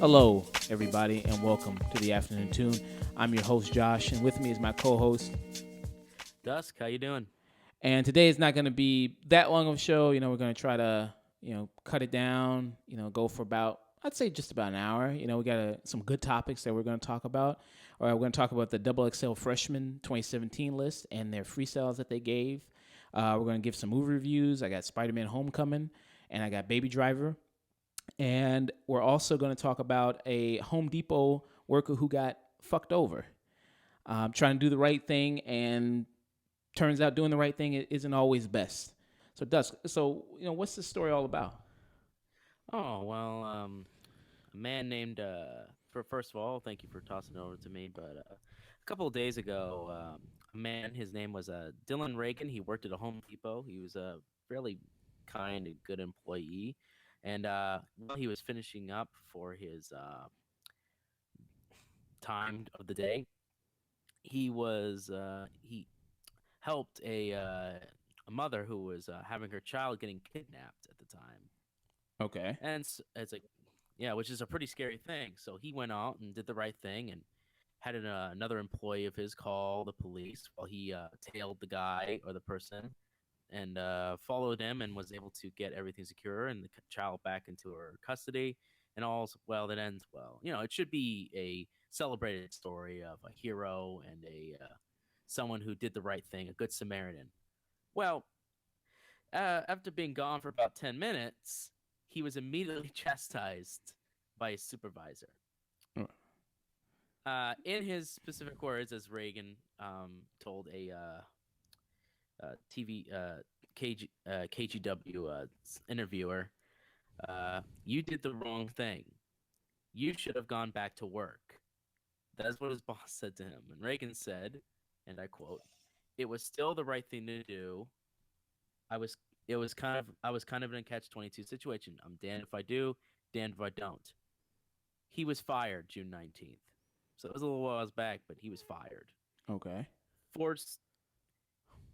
Hello, everybody, and welcome to the Afternoon Tune. I'm your host, Josh, and with me is my co-host. Dusk, how you doing? And today is not going to be that long of a show. We're going to try to, cut it down, go for about, I'd say just about an hour. We got some good topics that we're going to talk about. We're going to talk about the XXL Freshman 2017 list and their freestyles that they gave. We're going to give some movie reviews. I got Spider-Man Homecoming, and I got Baby Driver. And we're also going to talk about a Home Depot worker who got fucked over, trying to do the right thing, and turns out doing the right thing isn't always best. So, Dusk, what's this story all about? Oh, well, a man named, first of all, thank you for tossing it over to me, but a couple of days ago, a man, his name was Dylan Reagan. He worked at a Home Depot. He was a fairly kind and good employee. And while he was finishing up for his time of the day, he helped a mother who was having her child getting kidnapped at the time. Okay. And it's like, yeah, which is a pretty scary thing. So he went out and did the right thing and had another employee of his call the police while he tailed the guy or the person and followed him and was able to get everything secure and the child back into her custody. And all's well that ends well. It should be a celebrated story of a hero and a someone who did the right thing, a good Samaritan. Well, after being gone for about 10 minutes, he was immediately chastised by his supervisor. In his specific words, as Reagan told a TV KGW interviewer, you did the wrong thing. You should have gone back to work. That's what his boss said to him. And Reagan said, and I quote, "It was still the right thing to do. I was I was kind of in a catch-22 situation. I'm damned if I do, damned if I don't." He was fired June 19th. So it was a little while back, but he was fired. Okay. For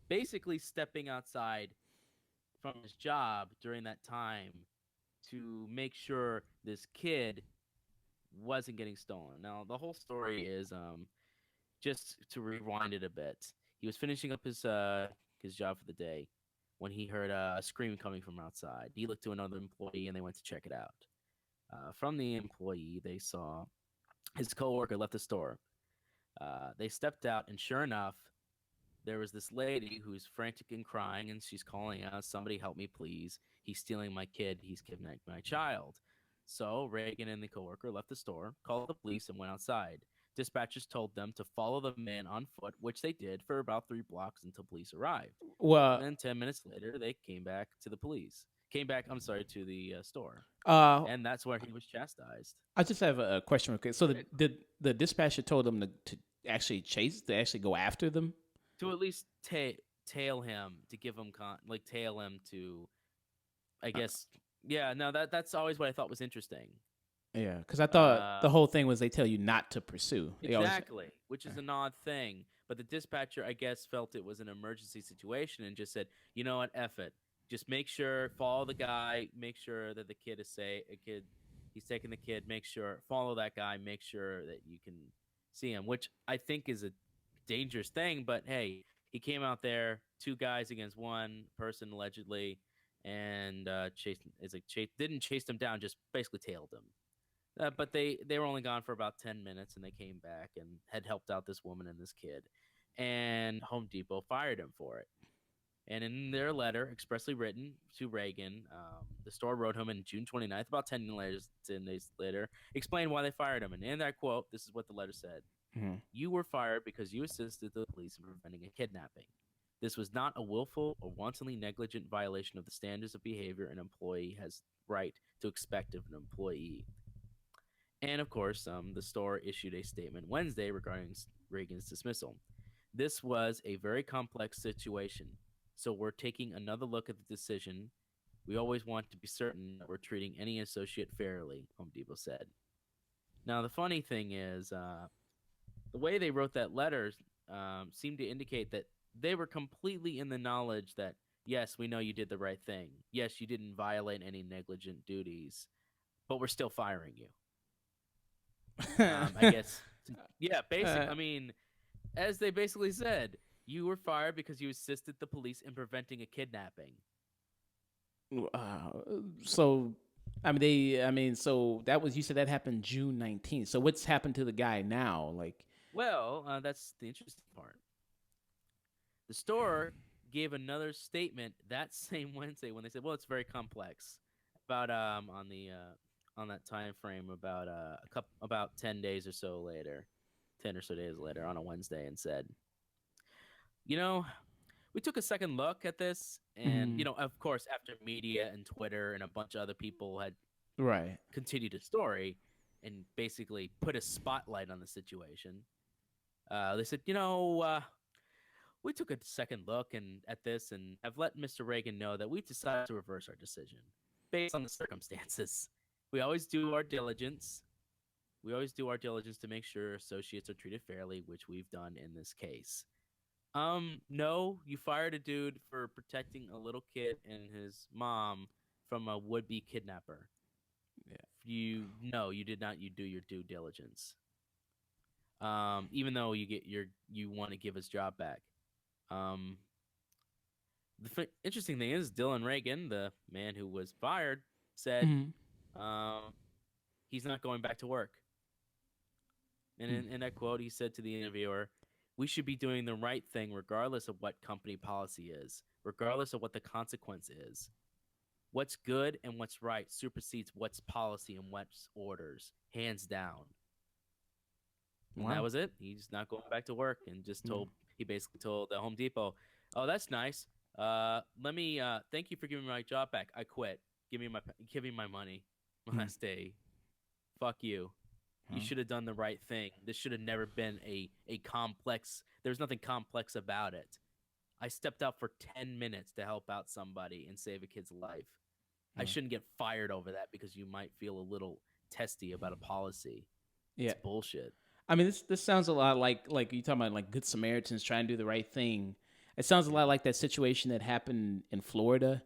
basically stepping outside from his job during that time to make sure this kid wasn't getting stolen. Now, the whole story is just to rewind it a bit. He was finishing up his job for the day when he heard a scream coming from outside. He looked to another employee and they went to check it out. From the employee, they saw his coworker left the store. They stepped out, and sure enough, there was this lady who's frantic and crying, and she's calling out, "Somebody help me, please. He's stealing my kid. He's kidnapped my child." So Reagan and the coworker left the store, called the police, and went outside. Dispatchers told them to follow the man on foot, which they did for about 3 blocks until police arrived. Well, And then 10 minutes later, they came back to the police. I'm sorry, to the store. uh, And that's where he was chastised. I just have a question. Okay, so the dispatcher told them to actually to actually go after them. To at least tail him, to give him tail him to, I guess. Yeah, no, that's always what I thought was interesting. Yeah, because I thought the whole thing was they tell you not to pursue. Exactly, which is an odd thing. But the dispatcher, I guess, felt it was an emergency situation and just said, "You know what, F it. Just make sure, follow the guy, make sure that the kid is safe. He's taking the kid. Make sure, follow that guy. Make sure that you can see him," which I think is a dangerous thing. But hey, he came out there, 2 guys against 1 person allegedly, and didn't chase him down, just basically tailed him. But they were only gone for about 10 minutes, and they came back and had helped out this woman and this kid. And Home Depot fired him for it. And in their letter, expressly written to Reagan, the store wrote him in June 29th, about 10 days later, explained why they fired him. And in that quote, this is what the letter said. Mm-hmm. "You were fired because you assisted the police in preventing a kidnapping. This was not a willful or wantonly negligent violation of the standards of behavior an employee has right to expect of an employee." And of course, the store issued a statement Wednesday regarding Reagan's dismissal. "This was a very complex situation, so we're taking another look at the decision. We always want to be certain that we're treating any associate fairly," Home Depot said. Now, the funny thing is, the way they wrote that letter seemed to indicate that they were completely in the knowledge that yes, we know you did the right thing. Yes, you didn't violate any negligent duties, but we're still firing you. I guess. Yeah, basic. uh, I mean, as they basically said, you were fired because you assisted the police in preventing a kidnapping. uh, so, so that was, you said that happened June 19th. So what's happened to the guy now? Like, Well, that's the interesting part. The store gave another statement that same Wednesday when they said, "Well, it's very complex." About on that time frame, about about 10 days or so later, 10 or so days later, on a Wednesday, and said, "You know, we took a second look at this, and mhm, of course, after media and Twitter and a bunch of other people had right. continued the story and basically put a spotlight on the situation, they said, we took a second look at this and have let Mr. Reagan know that we've decided to reverse our decision based on the circumstances. We always do our diligence. We always do our diligence to make sure associates are treated fairly, which we've done in this case. No, you fired a dude for protecting a little kid and his mom from a would-be kidnapper. Yeah. You did not. You do your due diligence. Even though you want to give his job back. Um, interesting thing is Dylan Reagan, the man who was fired, said Mhm. um, he's not going back to work. And Mm. in that quote, he said to the interviewer, "We should be doing the right thing regardless of what company policy is, regardless of what the consequence is. What's good and what's right supersedes what's policy and what's orders, hands down." And that Wow. was it. He's not going back to work, and just Mm. told he basically told the Home Depot, "Oh, that's nice. Let me thank you for giving me my job back. I quit. Give me my money. My Mm. last day. Fuck you. You Huh. should have done the right thing. This should have never been a complex. There's nothing complex about it. I stepped out for 10 minutes to help out somebody and save a kid's life. I Huh. shouldn't get fired over that because you might feel a little testy about a policy. Yeah. It's bullshit." I mean, this sounds a lot like you talking about like Good Samaritans trying to do the right thing. It sounds a lot Yeah. like that situation that happened in Florida,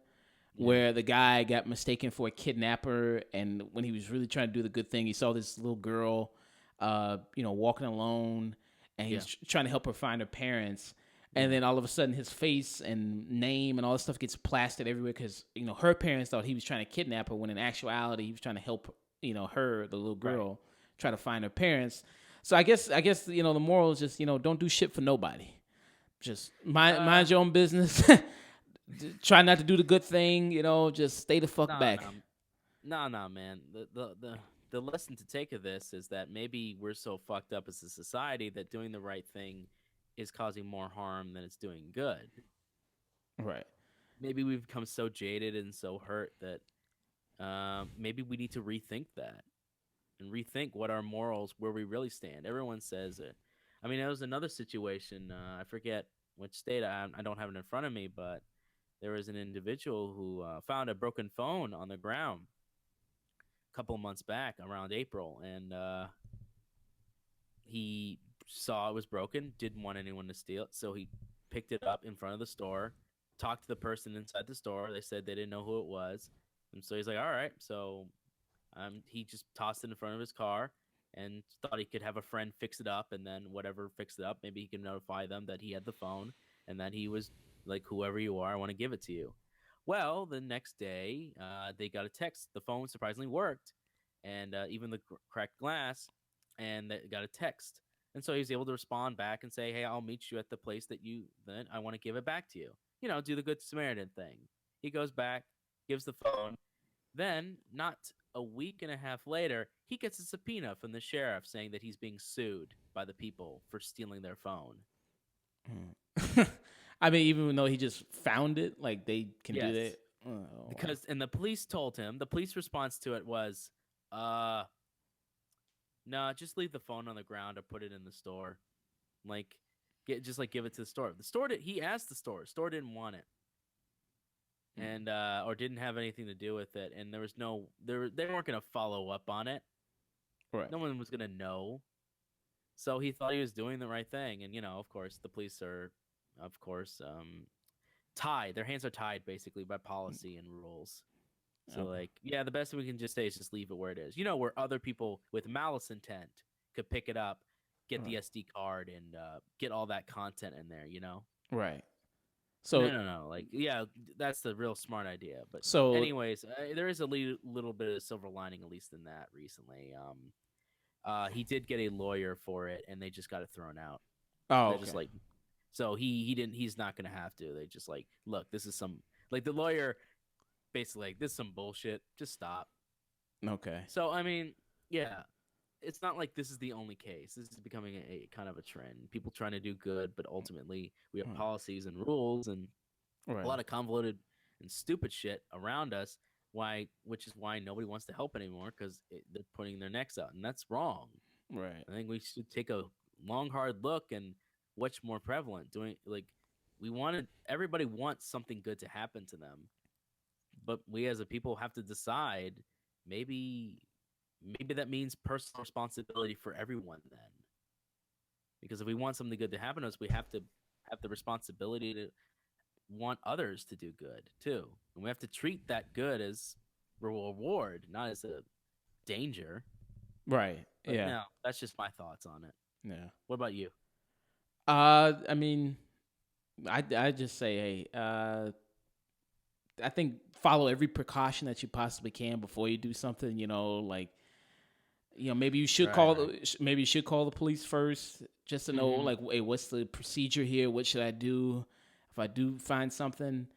Yeah. where the guy got mistaken for a kidnapper, and when he was really trying to do the good thing, he saw this little girl, walking alone, and he Yeah. was trying to help her find her parents. And Yeah. then all of a sudden, his face and name and all this stuff gets plastered everywhere because her parents thought he was trying to kidnap her, when in actuality he was trying to help her, the little Right. girl, try to find her parents. So I guess the moral is just don't do shit for nobody. Just Uh, mind your own business. Try not to do the good thing. Just stay the fuck no, back. no, no, man. The lesson to take of this is that maybe we're so fucked up as a society that doing the right thing is causing more harm than it's doing good. Right. Maybe we've become so jaded and so hurt that maybe we need to rethink that and rethink what our morals, where we really stand. Everyone says it. I mean, there was another situation. I forget which state. I don't have it in front of me, but there was an individual who found a broken phone on the ground a couple of months back around April, and he saw it was broken, didn't want anyone to steal it, so he picked it up in front of the store, talked to the person inside the store. They said they didn't know who it was, and so he's like, "All right." So he just tossed it in front of his car and thought he could have a friend fix it up, and then whatever fixed it up, maybe he could notify them that he had the phone and that he was like, "Whoever you are, I want to give it to you." Well, the next day, they got a text. The phone surprisingly worked, and even the cracked glass, and they got a text. And so he was able to respond back and say, "Hey, I'll meet you at the place that I want to give it back to you." Do the good Samaritan thing. He goes back, gives the phone. Then, not a week and a half later, he gets a subpoena from the sheriff saying that he's being sued by the people for stealing their phone. I mean, even though he just found it, like they can do that. Yes. Oh, wow. And the police told him, the police response to it was, uh, no, just leave the phone on the ground or put it in the store. Like, give it to the store. He asked the store didn't want it. And or didn't have anything to do with it, and there was they weren't going to follow up on it. Right. No one was going to know. So he thought he was doing the right thing, and of course, the police are, of course, tied. Their hands are tied basically by policy and rules. So Okay. like, yeah, the best we can just say is just leave it where it is. Where other people with malice intent could pick it up, get the Right. SD card, and get all that content in there. Right. No, So no, no. Like, yeah, that's the real smart idea. But so anyways, there is a little bit of silver lining, at least in that recently. He did get a lawyer for it, and they just got it thrown out. oh They're just okay. like, so he didn't. He's not gonna have to. They just like, look, this is some like the lawyer basically like this is some bullshit. Just stop. Okay. So I mean, yeah, it's not like this is the only case. This is becoming a kind of a trend. People trying to do good, but ultimately we have Right. policies and rules and a Right. lot of convoluted and stupid shit around us. Which is why nobody wants to help anymore because they're putting their necks out, and that's wrong. Right. I think we should take a long, hard look and what's more prevalent. Doing like everybody wants something good to happen to them, but we as a people have to decide. Maybe that means personal responsibility for everyone then, because if we want something good to happen to us, we have to have the responsibility to want others to do good too, and we have to treat that good as a reward, not as a danger. Right. But Yeah. no, that's just my thoughts on it. Yeah. What about you? I mean, I just say, hey, I think follow every precaution that you possibly can before you do something. Like, maybe you should Right, call right. maybe you should call the police first just to know, Mm-hmm. like, hey, what's the procedure here? What should I do if I do find something?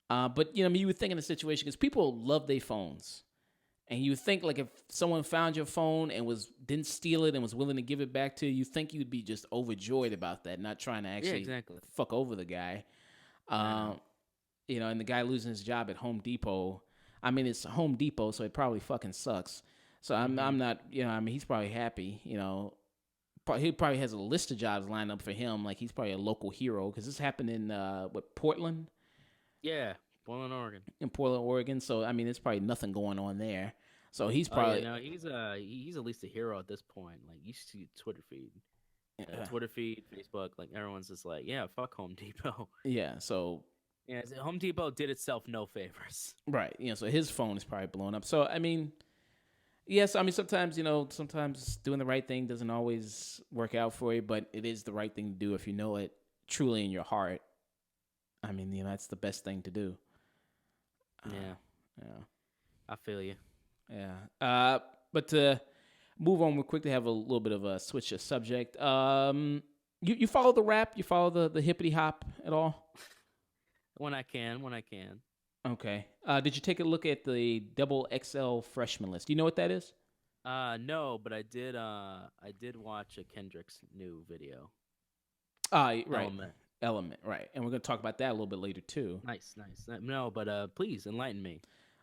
But you would think in a situation because people love their phones. And you think like if someone found your phone and didn't steal it and was willing to give it back to you, you think you'd be just overjoyed about that, not trying to Yeah, actually exactly. fuck over the guy. I know. Um, and the guy losing his job at Home Depot. I mean, it's Home Depot, so it probably fucking sucks. So Mm-hmm. I'm not, I mean, he's probably happy. He probably has a list of jobs lined up for him. Like he's probably a local hero because this happened in Portland, Yeah, Portland, Oregon. in Portland, Oregon. So I mean, there's probably nothing going on there. So he's Oh yeah, probably no, he's at least a hero at this point. Like you see uh, Twitter feed, Facebook, like everyone's just like, yeah, fuck Home Depot. yeah. So Yeah, Home Depot did itself no favors. right, so his phone is probably blown up. So I mean, yes, I mean sometimes sometimes doing the right thing doesn't always work out for you, but it is the right thing to do if you know it truly in your heart. I mean, that's the best thing to do. Yeah, Yeah, I feel you. yeah. But to move on real quick, to have a little bit of a switch of subject. You follow the rap? You follow the hippity hop at all? When I can. Okay. Did you take a look at the double XL freshman list? Do you know what that is? No, but I did. I did watch a Kendrick's new video. Right. Element. Element, right. And we're going to talk about that a little bit later too. Nice, nice. No, but please enlighten me.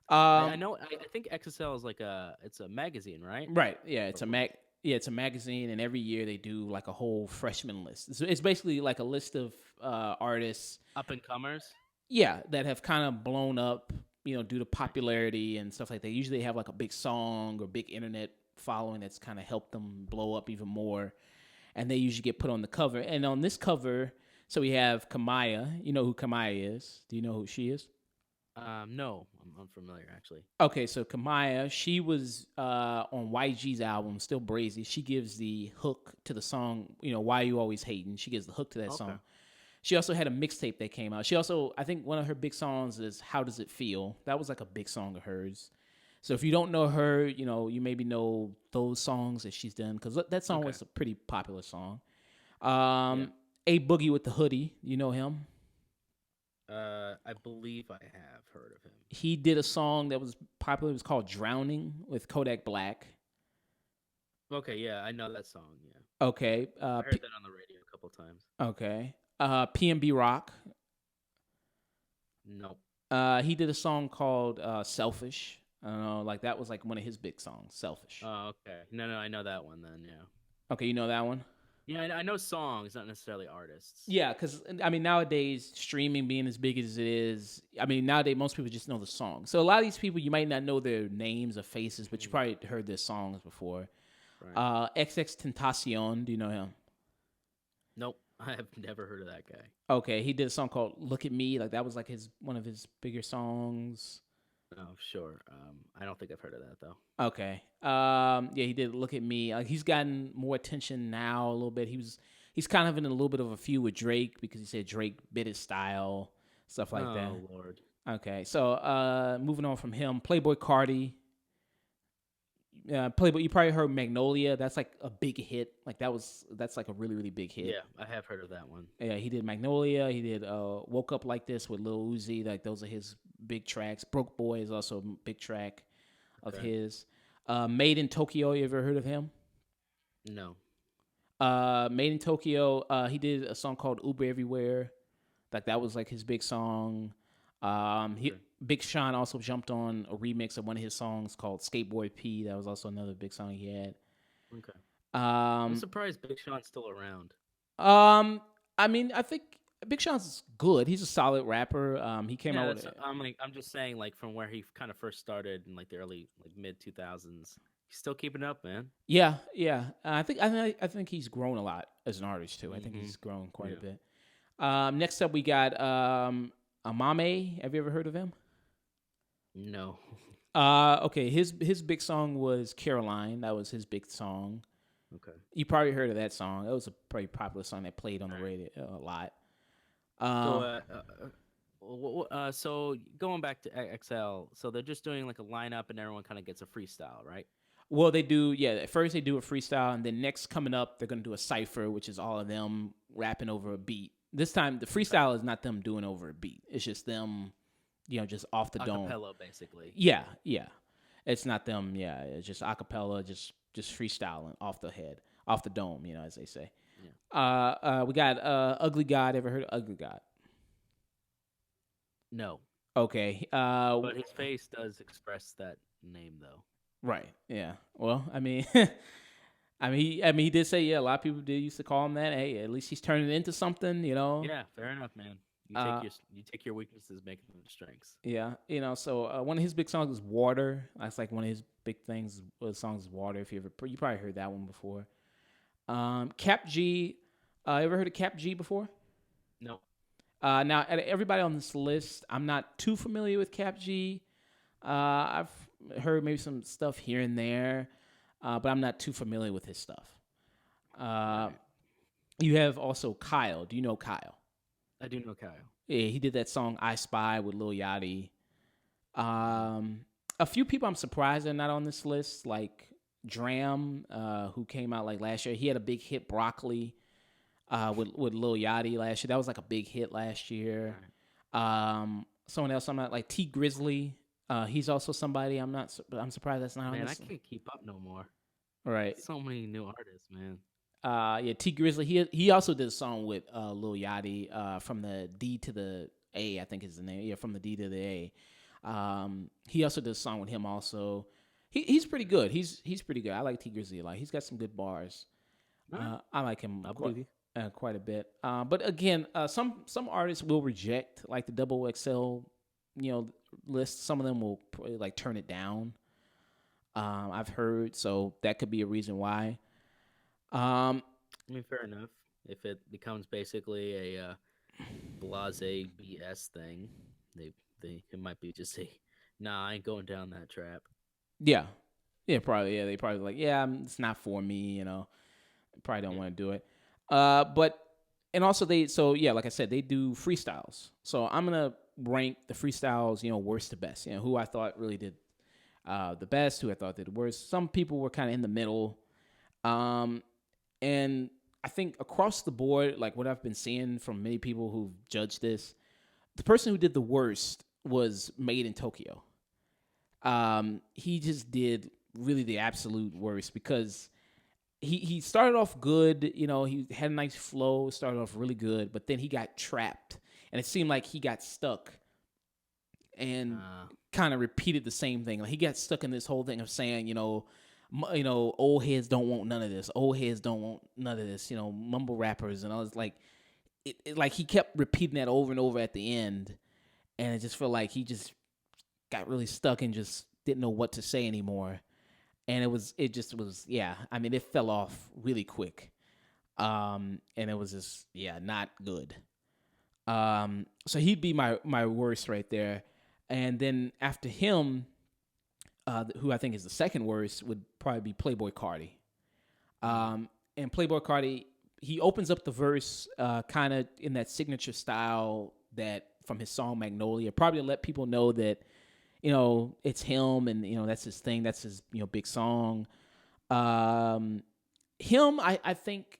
I Um, know. I think XXL is like it's a magazine, right? right. Yeah, Or it's a what? it's a magazine, and every year they do like a whole freshman list. So it's basically like a list of artists, Up and comers. yeah, that have kind of blown up, due to popularity and stuff like that. Usually they have like a big song or big internet following that's kind of helped them blow up even more, and they usually get put on the cover. And on this cover, so we have Kamaya. You know who Kamaya is? Do you know who she is? No, I'm unfamiliar actually. Okay, so Kamaya, she was on YG's album, Still Brazy. She gives the hook to the song, Why You Always Hating. She gives the hook to that Okay. song. She also had a mixtape that came out. She also, I think one of her big songs is How Does It Feel? That was like a big song of hers. So if you don't know her, you maybe know those songs that she's done because that song Okay. was a pretty popular song. Yeah. A Boogie with the Hoodie, you know him? I believe I have heard of him. He did a song that was popular. It was called Drowning with Kodak Black. Okay, yeah, I know that song. Yeah, Okay. I heard that on the radio a couple times. Okay. PNB Rock. Nope. He did a song called Selfish. I don't know, like that was like one of his big songs, Selfish. Oh, okay. No, I know that one then. Yeah. Okay, you know that one? Yeah, I know songs, not necessarily artists. Yeah, because I mean nowadays streaming being as big as it is, I mean nowadays most people just know the song. So a lot of these people you might not know their names or faces, but you probably heard their songs before. Right. XX Tentacion, do you know him? Nope. I have never heard of that guy. Okay, he did a song called "Look at Me." Like that was like his one of his bigger songs. Oh, sure. I don't think I've heard of that though. Okay. Yeah, he did "Look at Me." He's gotten more attention now a little bit. He's kind of in a little bit of a feud with Drake because he said Drake bit his style, stuff like that. Oh Lord. Okay, so moving on from him, Playboy Cardi. Playboy, you probably heard Magnolia. That's like a big hit. Like that's like a really really big hit. Yeah, I have heard of that one. Yeah, he did Magnolia. He did Woke Up Like This with Lil Uzi. Like those are his big tracks. Broke Boy is also a big track of Okay. his. Made in Tokyo. You ever heard of him? No. Made in Tokyo. He did a song called Uber Everywhere. Like that was like his big song. Okay. Big Sean also jumped on a remix of one of his songs called Skateboard P. That was also another big song he had. Okay. I'm surprised Big Sean's still around. Um, I mean, I think Big Sean's good. He's a solid rapper. He came Yeah, out that's. with I'm just saying, like from where he kind of first started in like the early, like mid 2000s. He's still keeping up, man. yeah, yeah. I think he's grown a lot as an artist too. I think Mm-hmm. he's grown quite a Yeah. bit. Next up we got Amame. Have you ever heard of him? No. Okay. His big song was Caroline. That was his big song. Okay. You probably heard of that song. That was a pretty popular song that played on the radio a lot. So, so going back to XL, so they're just doing like a lineup, and everyone kind of gets a freestyle, right? Well, they do. Yeah, at first they do a freestyle, and then next coming up, they're gonna do a cipher, which is all of them rapping over a beat. This time, the freestyle is not them doing over a beat. It's just them, just off the dome. Acapella, basically. Yeah, yeah. It's not them. Yeah, it's just acapella, just freestyling off the head, off the dome. As they say. Yeah. We got Ugly God. Ever heard of Ugly God? No, Okay. but his face does express that name, though. Right. Yeah. Well, I mean, he did say, yeah, a lot of people did used to call him that. Hey, at least he's turning it into something. Yeah, fair enough, man. You take your weaknesses, make them strengths. Yeah. So one of his big songs is Water. That's like one of his big things. Songs is Water. If you probably heard that one before. Cap G. Ever heard of Cap G before? No. Now, everybody on this list, I'm not too familiar with Cap G. I've heard maybe some stuff here and there, but I'm not too familiar with his stuff. You have also Kyle. Do you know Kyle? I do know Kyle. Yeah, he did that song "I Spy" with Lil Yachty. A few people I'm surprised they're not on this list, like Dram, who came out like last year. He had a big hit, Broccoli, with Lil Yachty last year. That was like a big hit last year. Someone else I'm not like T Grizzly. He's also somebody I'm surprised that's not on Man, this. I can't keep up no more. Right. So many new artists, man. Yeah, T Grizzly. He also did a song with Lil Yachty from the D to the A, I think is the name. Yeah, from the D to the A. He also did a song with him also. He's pretty good. He's pretty good. I like T Grizzly a lot. He's got some good bars. I like him quite a bit. But again, some artists will reject like the double XL, list. Some of them will probably like turn it down. I've heard, so that could be a reason why. I mean, fair enough. If it becomes basically a blase BS thing, they it might be just say, nah, I ain't going down that trap. Yeah, probably. Yeah, they probably like, yeah, it's not for me. Probably don't want to do it. But and also like I said, they do freestyles. So I'm gonna rank the freestyles, worst to best. Who I thought really did the best, who I thought did the worst. Some people were kind of in the middle. And I think across the board, like what I've been seeing from many people who've judged this, the person who did the worst was Made in Tokyo. He just did really the absolute worst because he started off good, he had a nice flow, started off really good, but then he got trapped and it seemed like he got stuck and kind of repeated the same thing. Like he got stuck in this whole thing of saying, old heads don't want none of this. Old heads don't want none of this. Mumble rappers and all this. Like, like he kept repeating that over and over at the end, and it just felt like he just got really stuck and just didn't know what to say anymore. and it just was, yeah. I mean, it fell off really quick, and it was just, yeah, not good. So he'd be my worst right there, and then after him, who I think is the second worst would probably be Playboy Cardi. And Playboy Cardi, he opens up the verse kind of in that signature style that from his song Magnolia, probably to let people know that, it's him and, that's his thing. That's his, big song. I think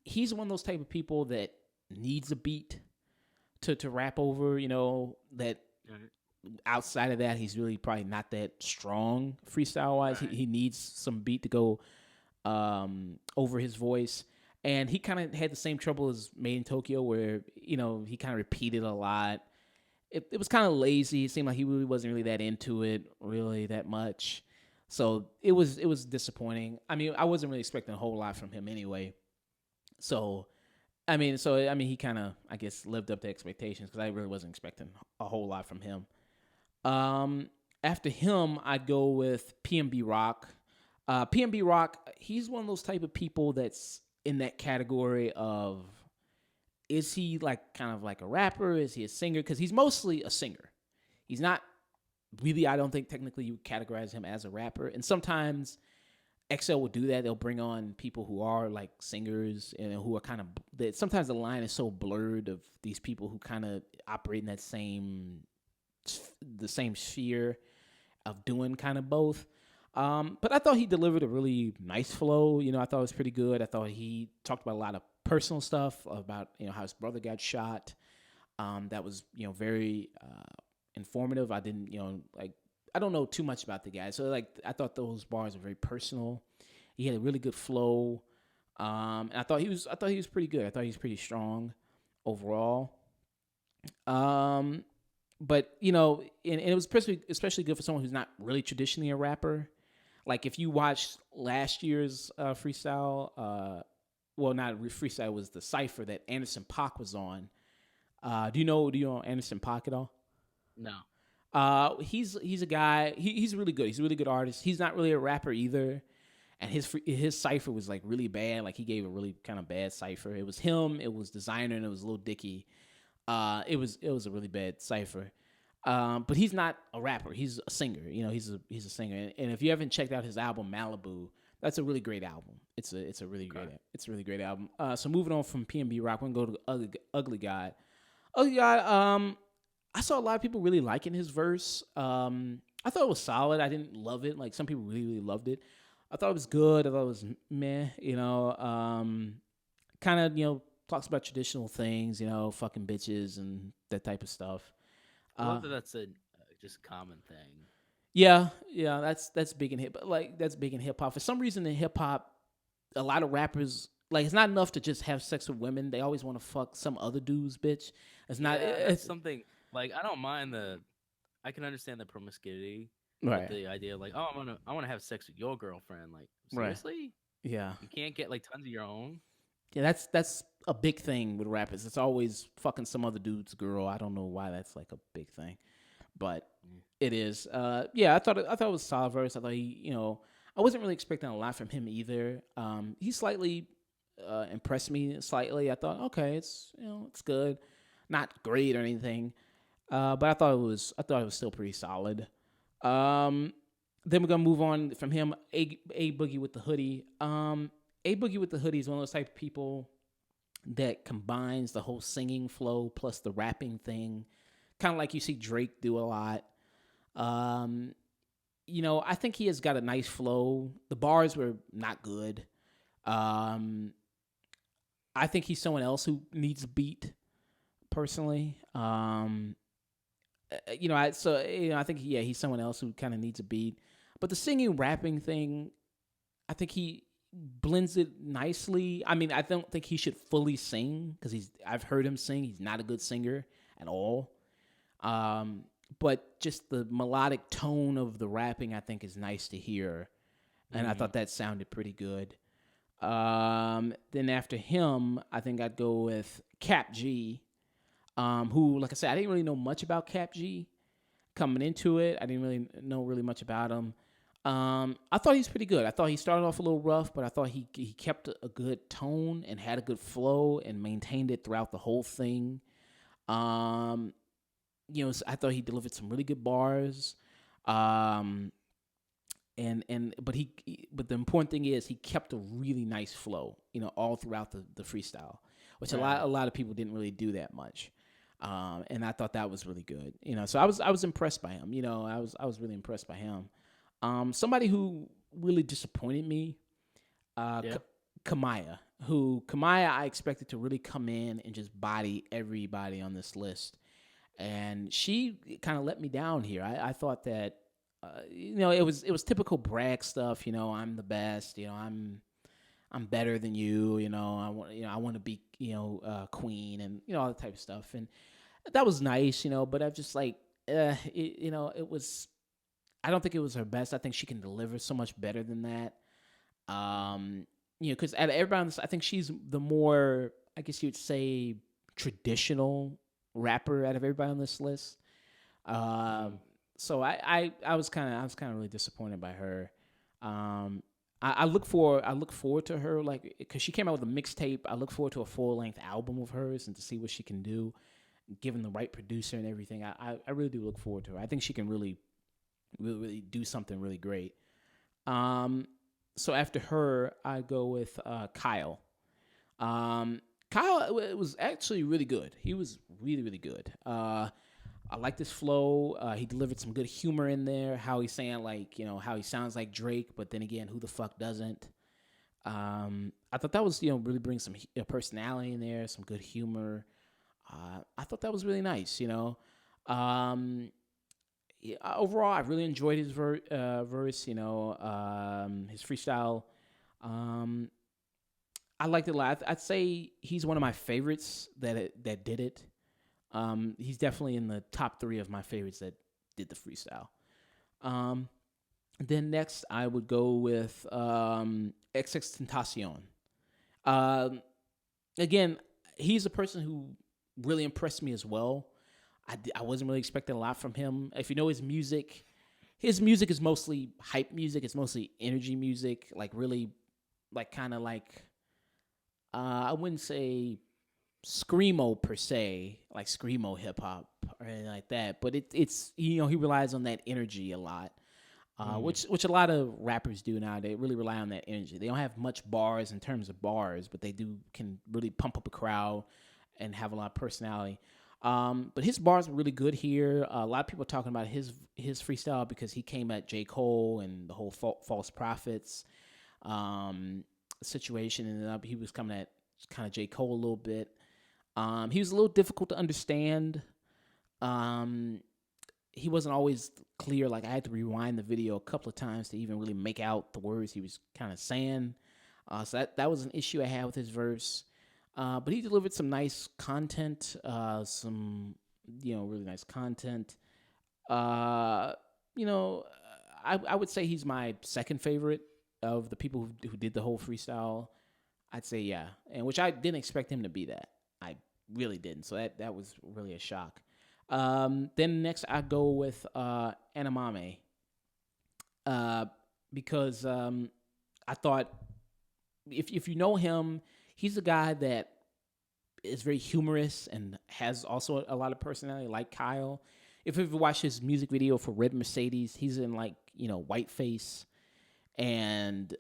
he's one of those type of people that needs a beat to rap over, that outside of that, he's really probably not that strong freestyle wise. Right. He needs some beat to go over his voice. And he kind of had the same trouble as Made in Tokyo, where, he kind of repeated a lot. It was kind of lazy. It seemed like he really wasn't really that into it, really that much. So it was disappointing. I mean, I wasn't really expecting a whole lot from him anyway. So he kind of, I guess, lived up to expectations because I really wasn't expecting a whole lot from him. After him, I'd go with PNB Rock. PNB Rock, he's one of those type of people that's in that category of, is he like kind of like a rapper? Is he a singer? Because he's mostly a singer. He's not really, I don't think technically you would categorize him as a rapper. And sometimes XL will do that. They'll bring on people who are like singers and who are kind of, that sometimes the line is so blurred of these people who kind of operate in the same sphere of doing kind of both. But I thought he delivered a really nice flow. I thought it was pretty good. I thought he talked about a lot of personal stuff about, how his brother got shot. That was, very informative. I didn't, I don't know too much about the guy. So I thought those bars were very personal. He had a really good flow. And I thought he was pretty good. I thought he was pretty strong overall. But and it was especially good for someone who's not really traditionally a rapper. Like if you watched last year's freestyle, not freestyle, it was the cypher that Anderson .Paak was on. Do you know Anderson .Paak at all? No. He's a guy. He's really good. He's a really good artist. He's not really a rapper either. And his cipher was like really bad. Like he gave a really kind of bad cipher. It was him. It was Designer, and it was Lil Dicky. It was a really bad cipher. But he's not a rapper. He's a singer. He's a singer. And if you haven't checked out his album Malibu, that's a really great album. It's a really great album. So moving on from PNB Rock, we're gonna go to Ugly God. Ugly God. I saw a lot of people really liking his verse. I thought it was solid. I didn't love it. Like some people really, really loved it. I thought it was good. I thought it was meh. Kind of talks about traditional things. Fucking bitches and that type of stuff. I love that that's a just common thing. Yeah, that's big in that's big in hip hop. For some reason in hip hop, a lot of rappers it's not enough to just have sex with women. They always want to fuck some other dude's bitch. It's not. It's something I don't mind I can understand the promiscuity, right? The idea I want to have sex with your girlfriend. Seriously? Right. Yeah. You can't get tons of your own. Yeah, that's a big thing with rappers. It's always fucking some other dude's girl. I don't know why that's a big thing, but it is. Yeah, I thought it was solid verse. I thought he, I wasn't really expecting a lot from him either. He slightly impressed me slightly. I thought, okay, it's it's good, not great or anything, but I thought it was still pretty solid. Then we're gonna move on from him. A Boogie with the Hoodie. A Boogie with the Hoodie is one of those type of people that combines the whole singing flow plus the rapping thing, kind of like you see Drake do a lot. I think he has got a nice flow. The bars were not good. I think he's someone else who needs a beat, personally. I think he's someone else who kind of needs a beat. But the singing rapping thing, I think he blends it nicely. I mean, I don't think he should fully sing because I've heard him sing. He's not a good singer at all. But just the melodic tone of the rapping, I think, is nice to hear. And I thought that sounded pretty good. Then after him, I think I'd go with Cap G, who, like I said, I didn't really know much about Cap G coming into it. I didn't really know much about him. I thought he was pretty good. I thought he started off a little rough, but I thought he kept a good tone and had a good flow and maintained it throughout the whole thing. Um, I thought he delivered some really good bars. Um, but the important thing is he kept a really nice flow, all throughout the freestyle, which Right. a lot of people didn't really do that much. And I thought that was really good. So I was impressed by him. I was really impressed by him. Somebody who really disappointed me, uh, Yeah. K- Kamaya I expected to really come in and just body everybody on this list, and she kind of let me down here. I thought that, it was typical brag stuff. I'm the best. I'm better than you. I want to be queen, and all that type of stuff. And that was nice. But I'm just like, it was. I don't think it was her best. I think she can deliver so much better than that. Because out of everybody on this, I think she's the more, I guess you would say, traditional rapper out of everybody on this list. Mm. So I was kind of really disappointed by her. I look forward to her, like, because she came out with a mixtape. I look forward to a full length album of hers and to see what she can do, given the right producer and everything. I really do look forward to her. I think she can really do something really great. Um, so after her, I go with Kyle. Um, Kyle was actually really good. He was really, really good. I like this flow. He delivered some good humor in there. How he's saying, like, how he sounds like Drake, but then again, who the fuck doesn't? I thought that was, really bring some personality in there, some good humor. I thought that was really nice. Um, yeah, overall, I really enjoyed his verse. His freestyle. Um, I liked it a lot. I'd say he's one of my favorites that did it. He's definitely in the top three of my favorites that did the freestyle. Um, then next, I would go with XXXTentacion. Um, Again, he's a person who really impressed me as well. I wasn't really expecting a lot from him. If you know his music is mostly hype music. It's mostly energy music, like really, like kind of like, I wouldn't say screamo per se, like screamo hip hop or anything like that. But it's he relies on that energy a lot, Mm. which a lot of rappers do now. They really rely on that energy. They don't have much bars in terms of bars, but they can really pump up a crowd and have a lot of personality. But his bars were really good here. A lot of people are talking about his freestyle because he came at J. Cole and the whole false prophets um, situation, and then he was coming at kind of J. Cole a little bit. He was a little difficult to understand. Um, he wasn't always clear. Like, I had to rewind the video a couple of times to even really make out the words he was kind of saying. So that was an issue I had with his verse. But he delivered some nice content, some really nice content. Uh, you know, I would say he's my second favorite of the people who did the whole freestyle. I'd say yeah, and which I didn't expect him to be that. I really didn't. So that was really a shock. Then next I go with Anamame, uh, because I thought, if you know him, he's a guy that is very humorous and has also a lot of personality, like Kyle. If you ever watch his music video for Red Mercedes, he's in, like, whiteface, and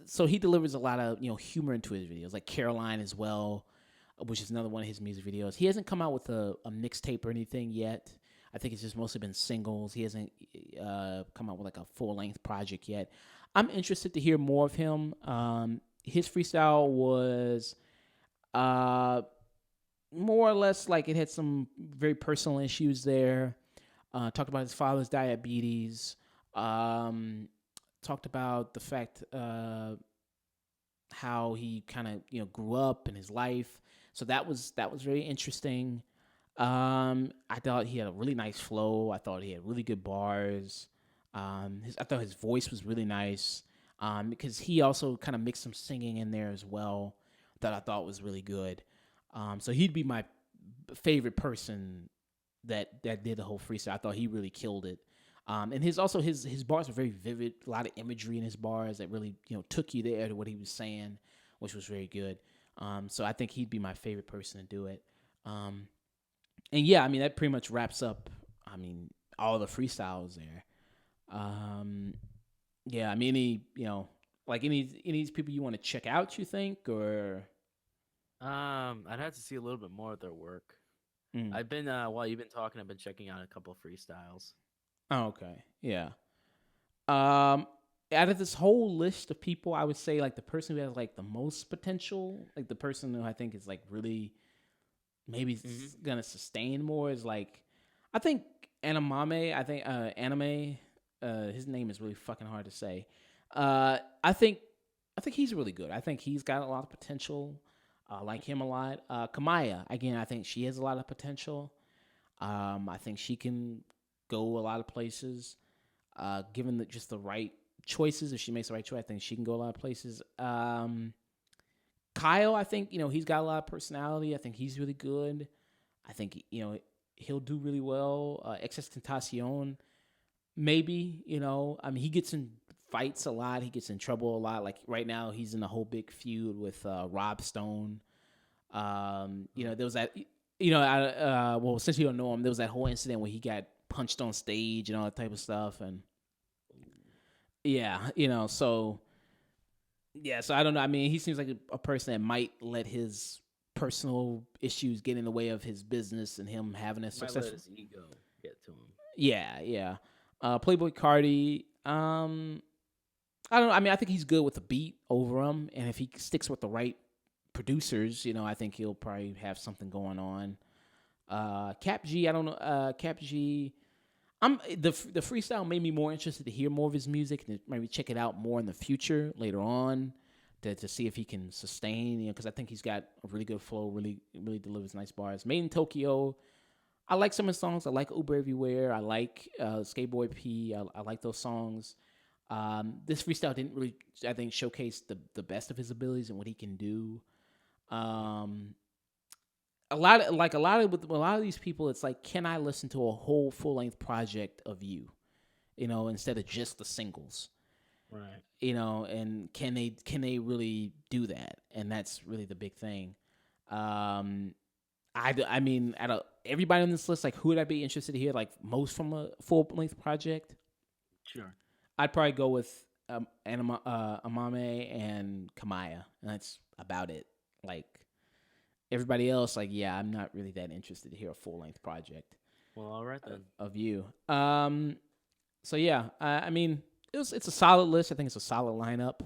so he delivers a lot of humor into his videos, like Caroline as well, which is another one of his music videos. He hasn't come out with a mixtape or anything yet. I think it's just mostly been singles. He hasn't come out with like a full length project yet. I'm interested to hear more of him. His freestyle was uh, more or less like it had some very personal issues there. Talked about his father's diabetes. Um, Talked about the fact how he kind of grew up in his life. So that was very interesting. I thought he had a really nice flow. I thought he had really good bars. I thought his voice was really nice, because he also kind of mixed some singing in there as well that I thought was really good. So he'd be my favorite person that did the whole freestyle. I thought he really killed it. And his bars are very vivid, a lot of imagery in his bars that really took you there to what he was saying, which was very good. So I think he'd be my favorite person to do it. And yeah, I mean that pretty much wraps up. I mean all the freestyles there. Um, yeah, I mean any of these people you want to check out, you think, or I'd have to see a little bit more of their work. mm. I've been while you've been talking, I've been checking out a couple freestyles. Oh, okay, yeah. Um, Out of this whole list of people, I would say like the person who has like the most potential, like the person who I think is like really maybe gonna sustain more is like I think Anamame. I think Anime. His name is really fucking hard to say. I think he's really good. I think he's got a lot of potential. I like him a lot. Kamaya, again, I think she has a lot of potential. I think she can go a lot of places. Given just the right choices, if she makes the right choice, I think she can go a lot of places. Kyle, I think he's got a lot of personality. I think he's really good. I think he'll do really well. XS Tentacion, maybe I mean he gets in fights a lot. He gets in trouble a lot. Like right now, he's in a whole big feud with Rob Stone. There was that. Well, since you don't know him, there was that whole incident where he got punched on stage and all that type of stuff, and yeah, so yeah, so I don't know. I mean, he seems like a person that might let his personal issues get in the way of his business and him having a Might successful. let his ego get to him. Yeah, yeah. Playboy Cardi. I don't know. I mean, I think he's good with the beat over him, and if he sticks with the right producers, I think he'll probably have something going on. Cap G, I don't know. Cap G. The freestyle made me more interested to hear more of his music and maybe check it out more in the future later on to see if he can sustain. Because I think he's got a really good flow, really delivers nice bars. Made in Tokyo. I like some of his songs. I like Uber Everywhere. I like Skateboy P. I like those songs. This freestyle didn't really, I think, showcase the best of his abilities and what he can do. A lot of these people, it's like, can I listen to a whole full length project of you, instead of just the singles, right? And can they really do that? And that's really the big thing. I mean, out of everybody on this list, like, who would I be interested to hear like most from a full length project? Sure. I'd probably go with Amame and Kamaya, and that's about it. Like everybody else, like I'm not really that interested to hear a full length project. Well, all right then. Of you. So yeah, I mean, it's a solid list. I think it's a solid lineup,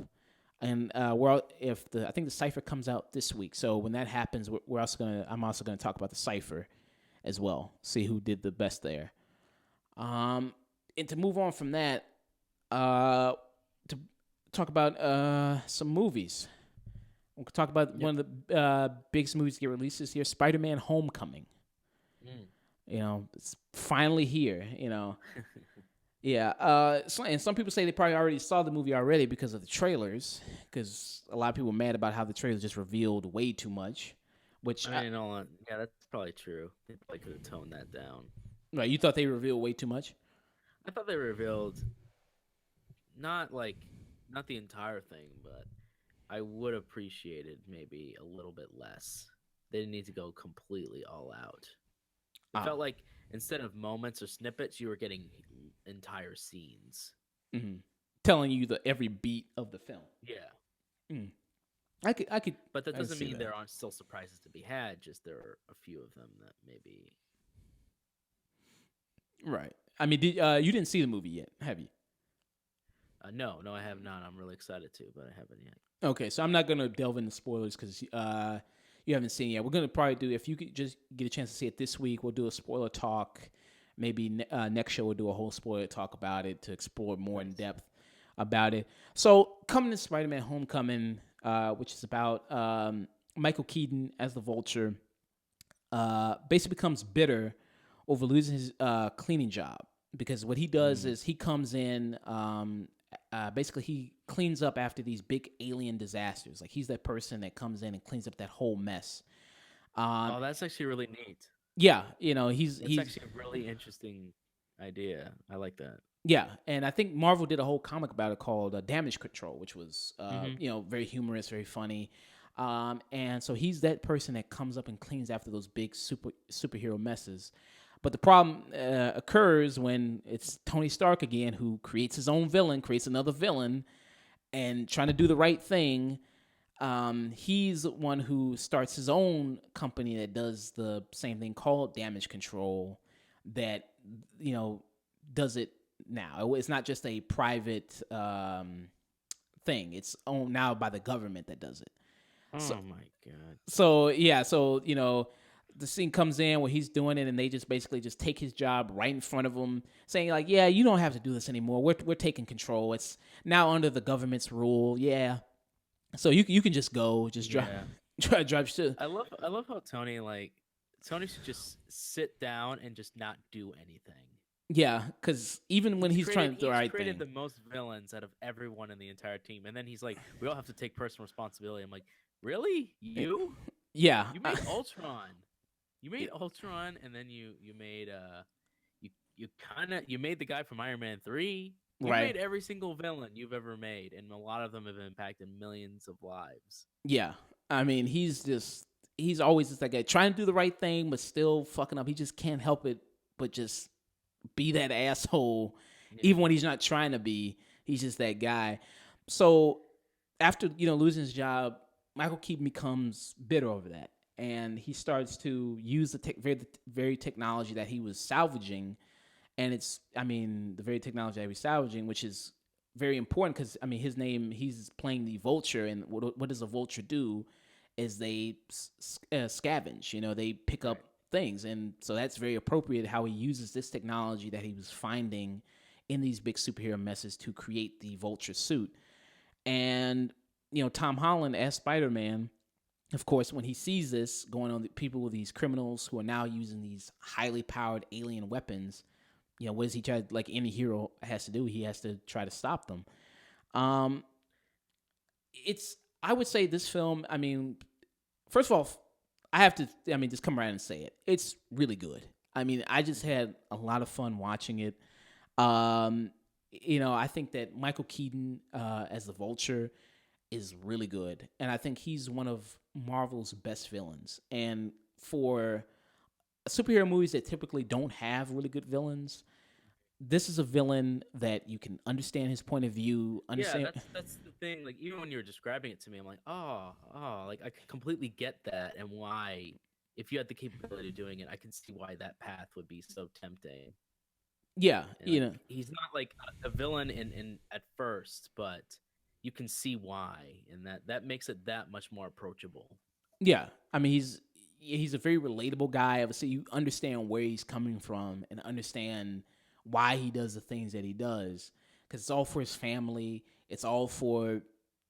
and I think the cipher comes out this week. So when that happens, I'm also gonna talk about the cipher as well. See who did the best there. And to move on from that, to talk about some movies. We'll talk about one of the biggest movies to get released this year, Spider-Man: Homecoming. It's finally here. Yeah. And some people say they probably already saw the movie already because of the trailers. Because a lot of people were mad about how the trailers just revealed way too much. Which I mean, yeah, that's probably true. They probably could have toned that down. Right, you thought they revealed way too much? I thought they revealed not the entire thing, but I would have appreciated maybe a little bit less. They didn't need to go completely all out. It felt like instead of moments or snippets, you were getting entire scenes. Mm-hmm. Telling you every beat of the film. Yeah. I could. But that doesn't mean there aren't still surprises to be had. Just there are a few of them that maybe. Right. I mean, you didn't see the movie yet, have you? No, I have not. I'm really excited to, but I haven't yet. Okay, so I'm not gonna delve into spoilers because you haven't seen it yet. We're gonna probably do, if you could just get a chance to see it this week, we'll do a spoiler talk. Maybe next show we'll do a whole spoiler talk about it to explore more in depth about it. So coming to Spider-Man: Homecoming, which is about Michael Keaton as the Vulture, basically becomes bitter over losing his cleaning job, because what he does is he comes in. Basically, he cleans up after these big alien disasters. Like, he's that person that comes in and cleans up that whole mess. Oh, that's actually really neat. Yeah, It's actually a really interesting idea. I like that. Yeah, and I think Marvel did a whole comic about it called Damage Control, which was Hmm. very humorous, very funny. And so he's that person that comes up and cleans after those big superhero messes. But the problem occurs when it's Tony Stark again, who creates his own villain, creates another villain, and trying to do the right thing. He's one who starts his own company that does the same thing called Damage Control. That you know does it now. It's not just a private thing. It's owned now by the government that does it. So, Oh my god. so the scene comes in where he's doing it, and they just basically just take his job right in front of him, saying like, "Yeah, you don't have to do this anymore. We're taking control. It's now under the government's rule. Yeah, so you can just go, just drive, Yeah. drive shit." I love how Tony should just sit down and just not do anything. Yeah, because even when he's trying to do the He's right created thing, the most villains out of everyone in the entire team, and then he's like, "We all have to take personal responsibility." I'm like, "Really? You? yeah, You made Ultron? You made Ultron, and then you made you made the guy from Iron Man 3. You right. made every single villain you've ever made, and a lot of them have impacted millions of lives." Yeah, I mean, he's always just that guy trying to do the right thing, but still fucking up. He just can't help it, but just be that asshole, even Yeah. when he's not trying to be. He's just that guy. So after losing his job, Michael Keaton becomes bitter over that, and he starts to use the very technology that he was salvaging, and the very technology that he was salvaging, which is very important because his name, he's playing the vulture, and what does a vulture do? Is they scavenge. They pick up Right. things, and so that's very appropriate how he uses this technology that he was finding in these big superhero messes to create the vulture suit. And Tom Holland as Spider-Man, of course, when he sees this going on, people with these criminals who are now using these highly powered alien weapons, what does he try? Like any hero has to do, he has to try to stop them. Um, it's I would say this film. First of all, I have to. Just come around and say it. It's really good. I just had a lot of fun watching it. I think that Michael Keaton as the Vulture is really good, and I think he's one of Marvel's best villains. And for superhero movies that typically don't have really good villains, this is a villain that you can understand his point of view. Yeah, Understand? that's the thing. Like even when you were describing it to me, I'm like, oh, like I completely get that and why. If you had the capability of doing it, I can see why that path would be so tempting. Yeah, And like he's not like a villain in at first, but you can see why, and that makes it that much more approachable. Yeah, he's a very relatable guy. Obviously, you understand where he's coming from and understand why he does the things that he does because it's all for his family. It's all for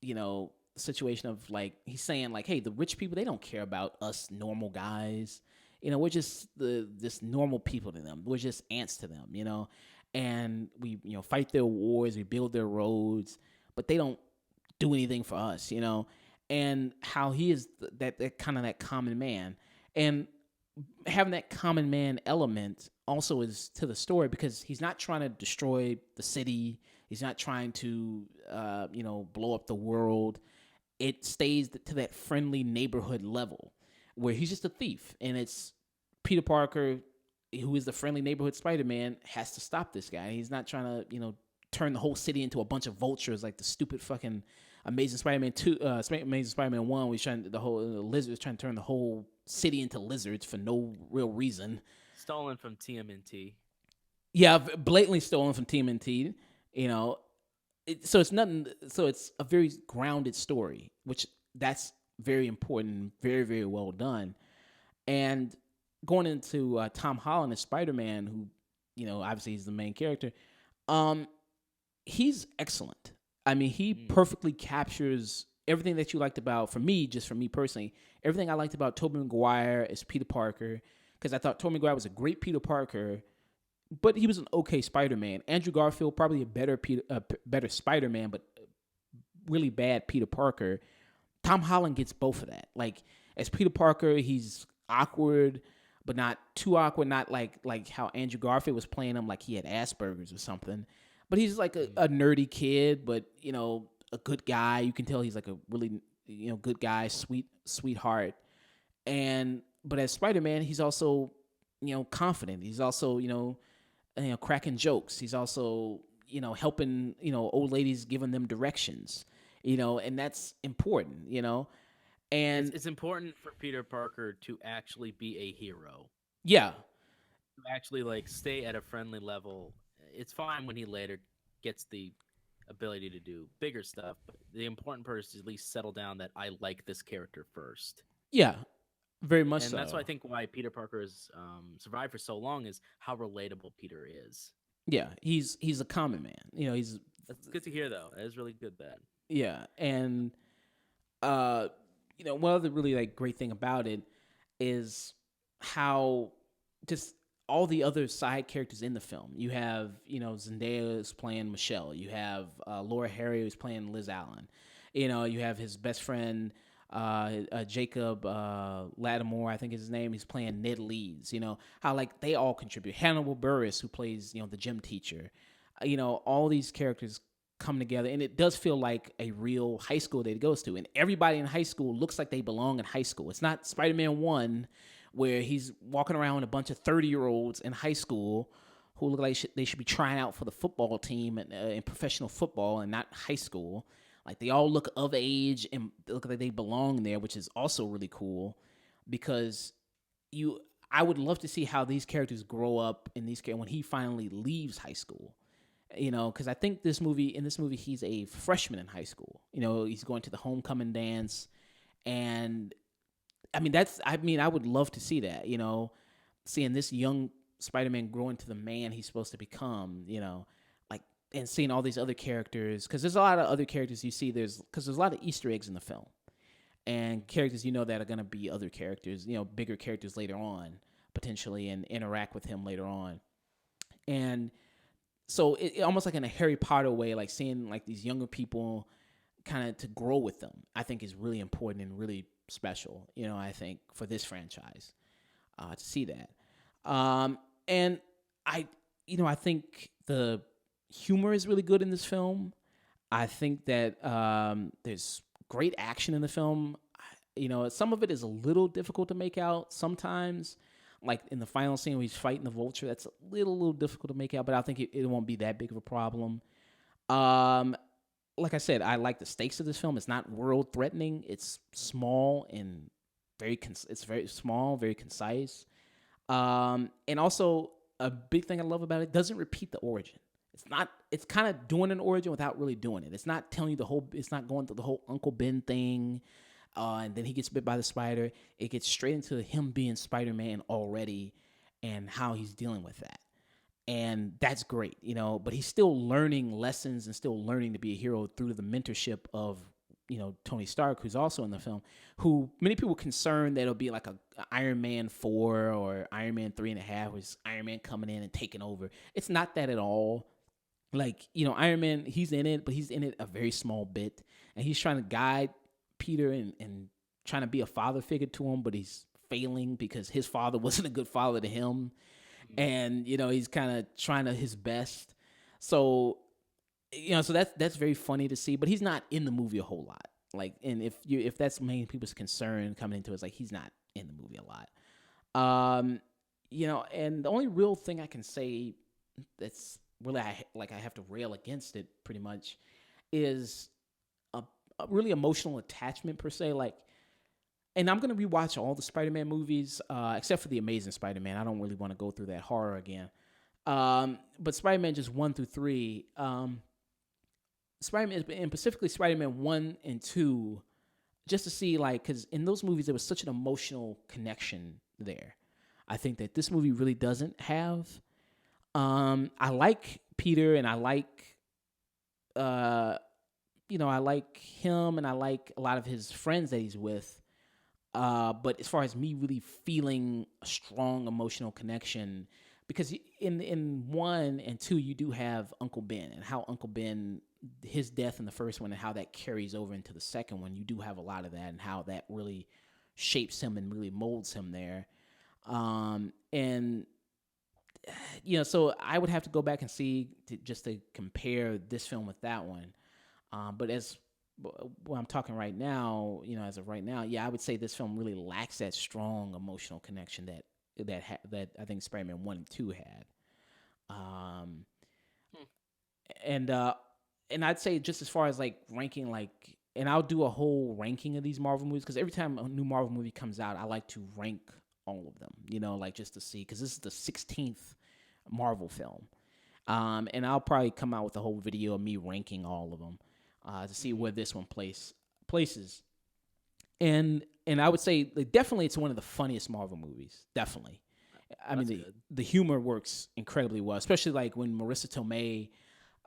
the situation of like he's saying like, hey, the rich people, they don't care about us normal guys. We're just just normal people to them. We're just ants to them. And we fight their wars, we build their roads, but they don't do anything for us. And how he is that kind of that common man, and having that common man element also is to the story because he's not trying to destroy the city. He's not trying to blow up the world. It stays to that friendly neighborhood level where he's just a thief, and it's Peter Parker, who is the friendly neighborhood Spider-Man, has to stop this guy. He's not trying to turn the whole city into a bunch of vultures like the stupid fucking Amazing Spider-Man 2, Amazing Spider-Man 1, was trying the whole lizards trying to turn the whole city into lizards for no real reason. Stolen from TMNT. Yeah, blatantly stolen from TMNT. So it's nothing. So it's a very grounded story, which that's very important, very very well done. And going into Tom Holland as Spider-Man, who obviously he's the main character. Um, he's excellent. He Mm. perfectly captures everything that you liked about, for me, just for me personally, everything I liked about Tobey Maguire as Peter Parker, because I thought Tobey Maguire was a great Peter Parker, but he was an okay Spider-Man. Andrew Garfield, probably a better Spider-Man, but really bad Peter Parker. Tom Holland gets both of that. Like, as Peter Parker, he's awkward, but not too awkward. Not like how Andrew Garfield was playing him like he had Asperger's or something. But he's like a nerdy kid, but a good guy. You can tell he's like a really good guy, sweetheart. And but as Spider-Man, he's also confident. He's also cracking jokes. He's also helping old ladies, giving them directions. And that's important. And It's important for Peter Parker to actually be a hero, yeah, to actually like stay at a friendly level. It's fine when he later gets the ability to do bigger stuff, but the important part is to at least settle down that I like this character first. yeah, very much And that's why I so. think why Peter Parker has survived for so long is how relatable Peter is. Yeah, he's a common man. He's That's good to hear, though. That is really good. That yeah, and uh, one other really like great thing about it is how just all the other side characters in the film. You have Zendaya is playing Michelle. You have Laura Harry who's playing Liz Allen. You have his best friend Jacob Lattimore, I think is his name. He's playing Ned Leeds. How like they all contribute. Hannibal Buress, who plays the gym teacher. All these characters come together, and it does feel like a real high school that he goes to, and everybody in high school looks like they belong in high school. It's not Spider-Man 1 where he's walking around with a bunch of 30-year-olds in high school who look like they should be trying out for the football team in professional football and not high school. Like they all look of age and look like they belong there, which is also really cool because I would love to see how these characters grow up when he finally leaves high school. Because I think in this movie, he's a freshman in high school. He's going to the homecoming dance, and I would love to see that. Seeing this young Spider-Man grow into the man he's supposed to become. Like and seeing all these other characters, because there's a lot of other characters you see. Because there's a lot of Easter eggs in the film, and characters that are going to be other characters. Bigger characters later on potentially, and interact with him later on, and so it almost like in a Harry Potter way, like seeing like these younger people kind of to grow with them, I think is really important and really special. I think for this franchise to see that, and I think the humor is really good in this film. I think that there's great action in the film. Some of it is a little difficult to make out sometimes. Like in the final scene where he's fighting the vulture, that's a little difficult to make out, but I think it won't be that big of a problem. Like I said, I like the stakes of this film. It's not world threatening. It's small and it's very small, very concise. And also a big thing I love about it doesn't repeat the origin. It's kind of doing an origin without really doing it. It's not telling you it's not going through the whole Uncle Ben thing. And then he gets bit by the spider. It gets straight into him being Spider-Man already and how he's dealing with that. And that's great, but he's still learning lessons and still learning to be a hero through the mentorship of, Tony Stark, who's also in the film, who many people are concerned that it'll be like a Iron Man 4 or Iron Man 3.5, with Iron Man coming in and taking over. It's not that at all. Like, Iron Man, he's in it, but he's in it a very small bit. And he's trying to guide Peter and trying to be a father figure to him, but he's failing because his father wasn't a good father to him. And he's kind of trying his best. So so that's very funny to see, but he's not in the movie a whole lot. Like, and if that's many people's concern coming into it, it's like he's not in the movie a lot. And the only real thing I can say that's really I have to rail against it pretty much is a really emotional attachment per se. Like, and I'm gonna rewatch all the Spider-Man movies except for the Amazing Spider-Man. I don't really want to go through that horror again. But Spider-Man just 1 through 3, Spider-Man, and specifically Spider-Man 1 and 2, just to see, like, because in those movies there was such an emotional connection there. I think that this movie really doesn't have. I like Peter, and I like, I like him, and I like a lot of his friends that he's with. But as far as me really feeling a strong emotional connection, because in 1 and 2 you do have Uncle Ben, and how Uncle Ben, his death in the first one, and how that carries over into the second one. You do have a lot of that, and how that really shapes him and really molds him there. And so I would have to go back and see just to compare this film with that one. But as what I'm talking right now, as of right now, yeah, I would say this film really lacks that strong emotional connection that I think Spider-Man 1 and 2 had. Um, Hmm. and I'd say just as far as like ranking, and I'll do a whole ranking of these Marvel movies because every time a new Marvel movie comes out, I like to rank all of them. Like just to see because this is the 16th Marvel film. And I'll probably come out with a whole video of me ranking all of them to see where this one places. And I would say like, definitely it's one of the funniest Marvel movies. Definitely. I mean the humor works incredibly well, especially like when Marissa Tomei,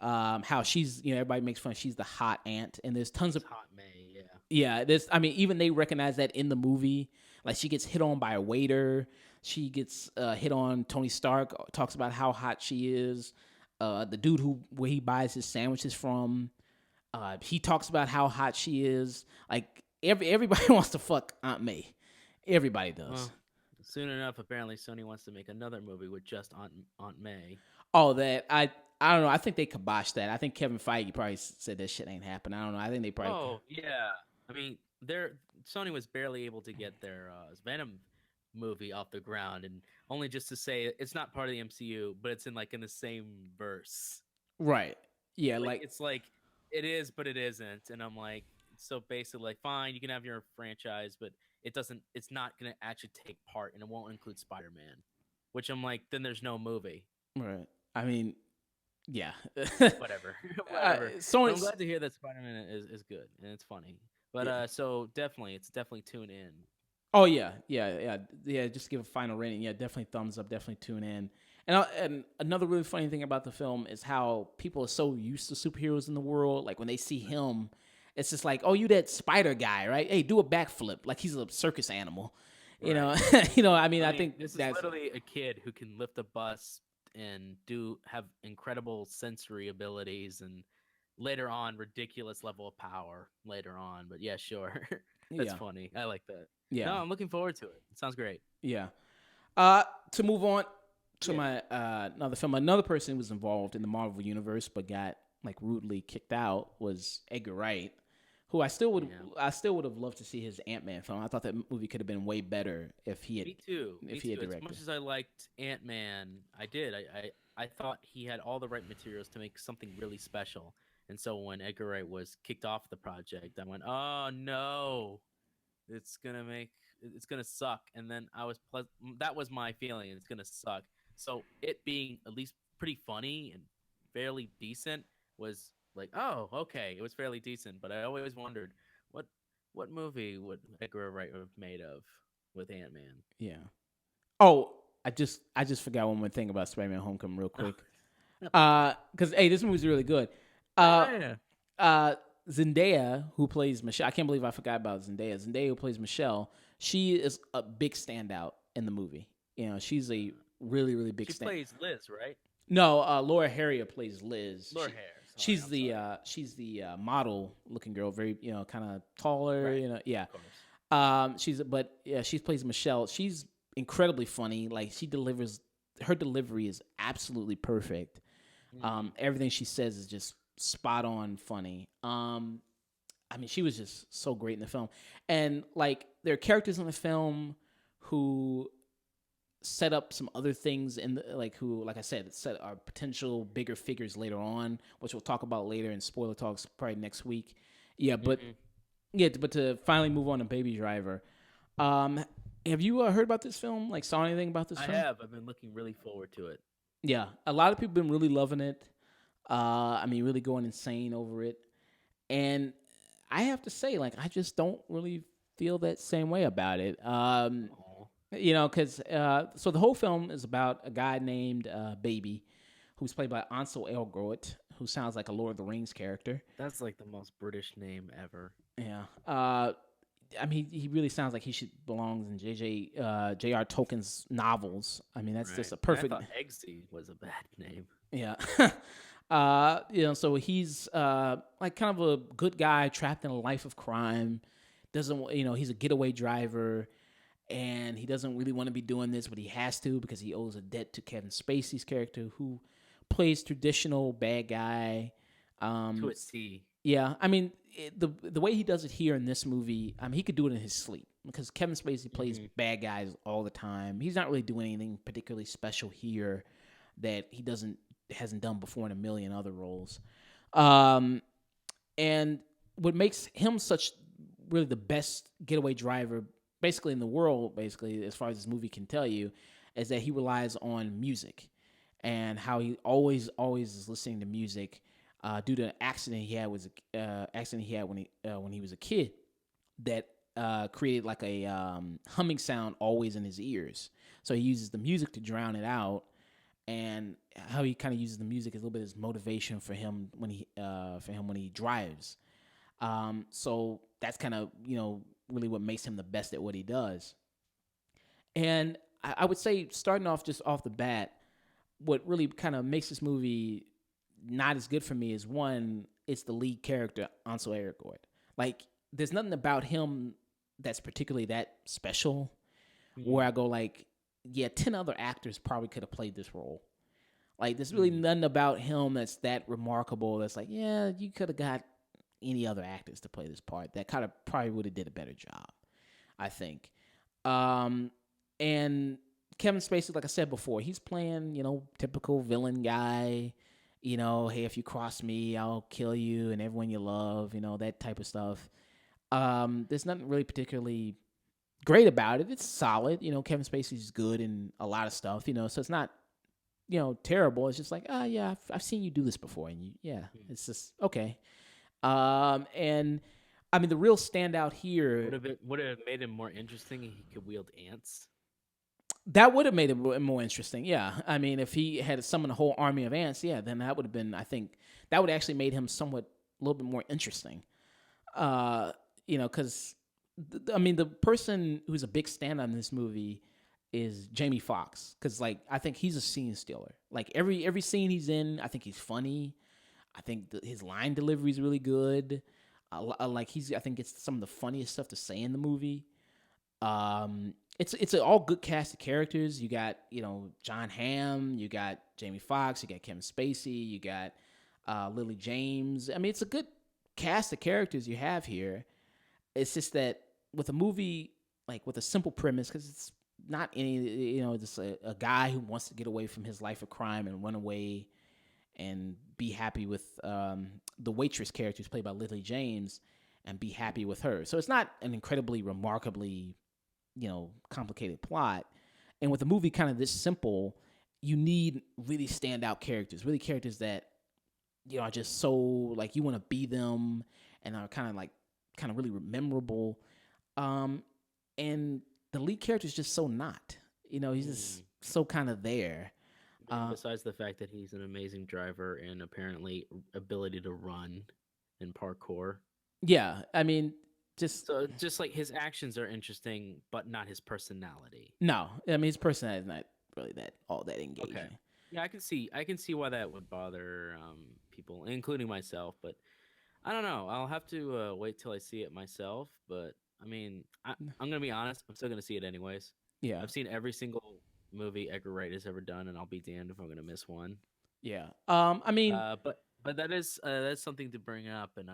how she's everybody makes fun. She's the hot aunt, and there's tons of Hot May, yeah. yeah. There's even they recognize that in the movie. Like she gets hit on by a waiter. She gets hit on. Tony Stark talks about how hot she is. The dude where he buys his sandwiches from, he talks about how hot she is. Like everybody wants to fuck Aunt May. Everybody does. Well, soon enough, apparently Sony wants to make another movie with just Aunt May. All that I don't know. I think they kiboshed that. I think Kevin Feige probably said that shit ain't happening. I don't know. I think they probably. Oh yeah, I mean, Sony was barely able to get their Venom movie off the ground, and only just to say it's not part of the MCU, but it's in the same verse. Right. Yeah. It's like it is, but it isn't, and I'm like, so basically, like, fine, you can have your franchise, but it doesn't. It's not gonna actually take part, and it won't include Spider-Man. Which I'm like, then there's no movie. Right. I mean, yeah. Whatever. Whatever. So I'm glad to hear that Spider-Man is good and it's funny. But yeah. So it's definitely tune in. Oh yeah. Just give a final rating. Yeah, definitely thumbs up. Definitely tune in. And another really funny thing about the film is how people are so used to superheroes in the world. Like when they see him, it's just like, oh, you that spider guy, right? Hey, do a backflip, like he's a circus animal. Right. I mean, I think this is literally a kid who can lift a bus and have incredible sensory abilities and later on ridiculous level of power later on. But yeah, sure. That's funny. I like that. Yeah. No, I'm looking forward to it. It sounds great. Yeah. To move on to my another film, another person who was involved in the Marvel universe but got like rudely kicked out was Edgar Wright, who I still would have loved to see his Ant-Man film. I thought that movie could have been way better if he had. Me too. If he had directed. As much as I liked Ant-Man, I did. I thought he had all the right materials to make something really special. And so when Edgar Wright was kicked off the project, I went, "Oh no, it's gonna suck." And then that was my feeling. It's gonna suck. So it being at least pretty funny and fairly decent was like, oh, okay, it was fairly decent. But I always wondered what movie would Edgar Wright have made of with Ant-Man? Yeah. Oh, I just forgot one more thing about Spider-Man: Homecoming real quick. Because this movie's really good. Zendaya, who plays Michelle, I can't believe I forgot about Zendaya. Zendaya, who plays Michelle, she is a big standout in the movie. She's a really, really big standout. She plays Liz, right? No, Laura Harrier plays Liz. Laura Harrier. She's the model looking girl, very kind of taller. Right. Yeah. She plays Michelle. She's incredibly funny. Like her delivery is absolutely perfect. Everything she says is just spot on funny. I mean, she was just so great in the film, and like there are characters in the film who set up some other things who, like I said, set are potential bigger figures later on, which we'll talk about later in spoiler talks probably next week. Yeah, but but to finally move on to Baby Driver, have you heard about this film? Like, saw anything about this film? I have. I've been looking really forward to it. Yeah, a lot of people have been really loving it. I mean, really going insane over it, and I have to say, like, I just don't really feel that same way about it. Because so the whole film is about a guy named Baby, who's played by Ansel Elgort, who sounds like a Lord of the Rings character. That's like the most British name ever. Yeah. I mean, he really sounds like he should belongs in J.R. Tolkien's novels. I mean, that's just a perfect. I thought Eggsy was a bad name. Yeah. So he's like kind of a good guy trapped in a life of crime. Doesn't he's a getaway driver. and he doesn't really want to be doing this, but he has to because he owes a debt to Kevin Spacey's character, who plays traditional bad guy. To Um, a T. yeah, I mean the way he does it here in this movie, I mean he could do it in his sleep because Kevin Spacey plays Mm-hmm. bad guys all the time. He's not really doing anything particularly special here that he hasn't done before in a million other roles. Um, and what makes him such really the best getaway driver basically in the world, basically as far as this movie can tell you, is that he relies on music and how he always is listening to music due to an accident he had when he was a kid that created like a humming sound always in his ears. So he uses the music to drown it out, and how he kind of uses the music is a little bit as motivation for him when he drives. So that's kind of really what makes him the best at what he does. And I would say starting off just off the bat, what really kind of makes this movie not as good for me is one, it's the lead character, Ansel Elgort. Like, there's nothing about him that's particularly that special. Mm-hmm. Where I go like, yeah, 10 other actors probably could have played this role. Like, there's really nothing about him that's that remarkable. That's like, yeah, you could have got any other actors to play this part that kind of probably would have did a better job, I think. And Kevin Spacey, like I said before, he's playing, typical villain guy. Hey, if you cross me, I'll kill you and everyone you love, that type of stuff. There's nothing really particularly great about it. It's solid. Kevin Spacey's good in a lot of stuff, so it's not, terrible. It's just like, yeah, I've seen you do this before. And it's just, okay. And I mean, the real standout here. Would have made him more interesting if he could wield ants. That would have made it more interesting. Yeah. I mean, if he had summoned a whole army of ants, yeah, then that would have been, I think, that would actually made him somewhat a little bit more interesting. Because, I mean, the person who's a big standout in this movie is Jamie Foxx. Because, like, I think he's a scene stealer. Like, every scene he's in, I think he's funny. I think his line delivery is really good. I think it's some of the funniest stuff to say in the movie. It's all good cast of characters. You got John Hamm, you got Jamie Foxx, you got Kevin Spacey, you got Lily James. I mean, it's a good cast of characters you have here. It's just that with a movie like with a simple premise, because it's not any just a guy who wants to get away from his life of crime and run away and be happy with the waitress character who's played by Lily James and be happy with her. So it's not an incredibly remarkably complicated plot. And with a movie kind of this simple, you need really standout characters, really characters that are just so like you want to be them and are kind of really memorable. And the lead character is just so not. He's just so kind of there. Besides the fact that he's an amazing driver and apparently ability to run and parkour. Yeah, I mean, just like his actions are interesting, but not his personality. No, I mean his personality is not really all that engaging. Okay. Yeah, I can see why that would bother people, including myself. But I don't know. I'll have to wait till I see it myself. But I mean, I'm gonna be honest. I'm still gonna see it anyways. Yeah, I've seen every single movie Edgar Wright has ever done, and I'll be damned if I'm gonna miss one. Yeah. I mean, but that's something to bring up, and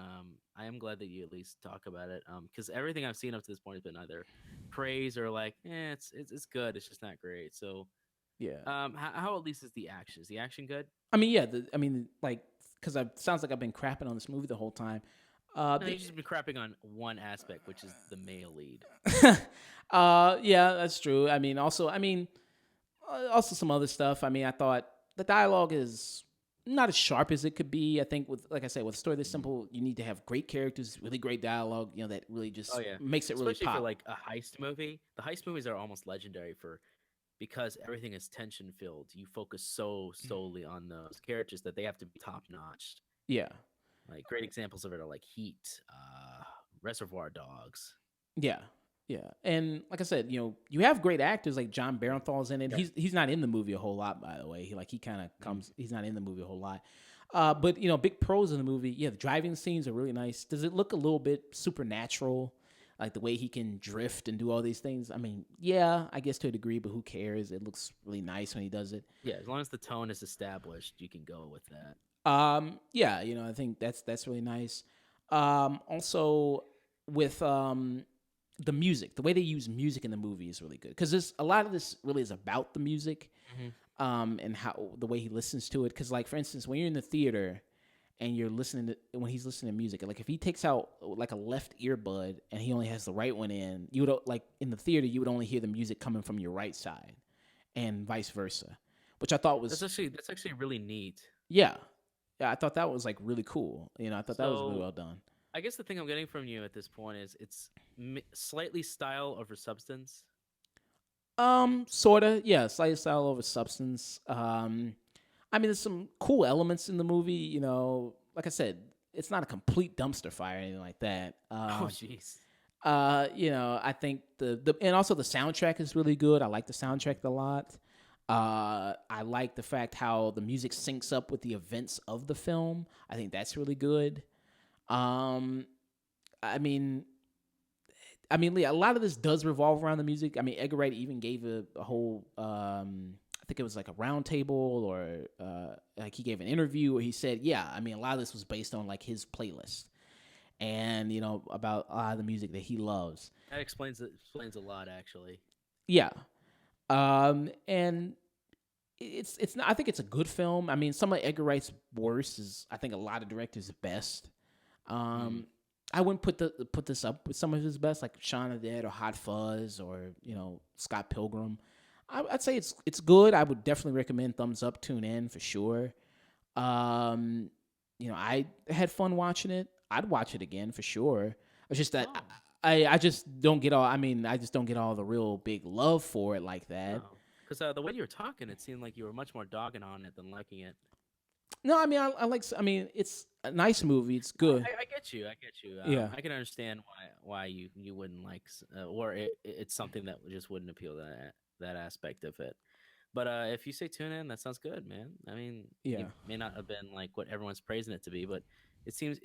I am glad that you at least talk about it. Because everything I've seen up to this point has been either praise or like, it's good. It's just not great. So yeah. How at least is the action? Is the action good? I mean, yeah. Because it sounds like I've been crapping on this movie the whole time. No, you've just been crapping on one aspect, which is the male lead. Yeah, that's true. I mean, also some other stuff. I mean, I thought the dialogue is not as sharp as it could be. I think like I said, with a story this simple, you need to have great characters, really great dialogue, that really just makes it really Especially pop. for like a heist movie. The heist movies are almost legendary because everything is tension filled. You focus so solely on those characters that they have to be top notch. Yeah. Like great examples of it are like Heat, Reservoir Dogs. Yeah. Yeah, and like I said, you have great actors like John Barenthal's in it. Yeah. He's not in the movie a whole lot, by the way. He kind of comes. He's not in the movie a whole lot. But big pros in the movie. Yeah, the driving scenes are really nice. Does it look a little bit supernatural? like the way he can drift and do all these things. I mean, yeah, I guess to a degree, but who cares? It looks really nice when he does it. Yeah, as long as the tone is established, you can go with that. Yeah, I think that's really nice. Also with the music, the way they use music in the movie is really good because there's a lot of this really is about the music, Hmm. and how the way he listens to it. Because like for instance, when you're in the theater and you're listening to when he's listening to music, like if he takes out like a left earbud and he only has the right one in, you would like in the theater you would only hear the music coming from your right side, and vice versa, which I thought was That's actually really neat. yeah, yeah, I thought that was like really cool. I thought that was really So well done. I guess the thing I'm getting from you at this point is it's slightly style over substance. Sorta, yeah, slight style over substance. I mean, there's some cool elements in the movie. Like I said, it's not a complete dumpster fire or anything like that. Oh, jeez. I think the and also the soundtrack is really good. I like the soundtrack a lot. I like the fact how the music syncs up with the events of the film. I think that's really good. Um, I mean, Lee, a lot of this does revolve around the music. I mean, Edgar Wright even gave a whole, I think it was like a round table or like he gave an interview where he said, yeah, I mean, a lot of this was based on like his playlist and, about a lot of the music that he loves. That explains a lot, actually. Yeah. And it's not, I think it's a good film. I mean, some of Edgar Wright's worst is, I think, a lot of directors' best. Mm. Um, I wouldn't put this up with some of his best, like Shaun of the Dead or Hot Fuzz or Scott Pilgrim. I'd say it's good. I would definitely recommend thumbs up, tune in for sure. Um, I had fun watching it. I'd watch it again for sure. It's just that Oh, I just don't get all. I mean, I just don't get all the real big love for it like that. no. Because the way you were talking, it seemed like you were much more dogging on it than liking it. No, I mean, I like. I mean, it's a nice movie. It's good. I get you. I get you. Yeah. I can understand why you wouldn't like, or it's something that just wouldn't appeal to that aspect of it. But if you say tune in, that sounds good, man. I mean, Yeah. it may not have been like what everyone's praising it to be, but it seems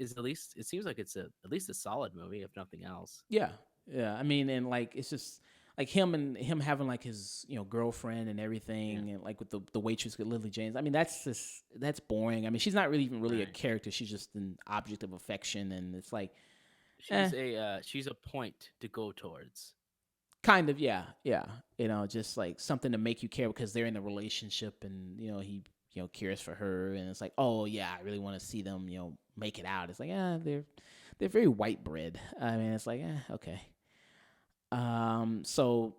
like it's at least a solid movie, if nothing else. Yeah, yeah. I mean, and like it's just like him having like his girlfriend and Yeah. everything, and like with the waitress with Lily James. I mean, that's boring. I mean, she's not really even really a Right. character. She's just an object of affection, and it's like, eh, She's a point to go towards. kind of yeah, yeah. Just like something to make you care because they're in a relationship, and he cares for her, and it's like, oh yeah, I really want to see them make it out. It's like, they're very white bread. I mean, it's like, okay. So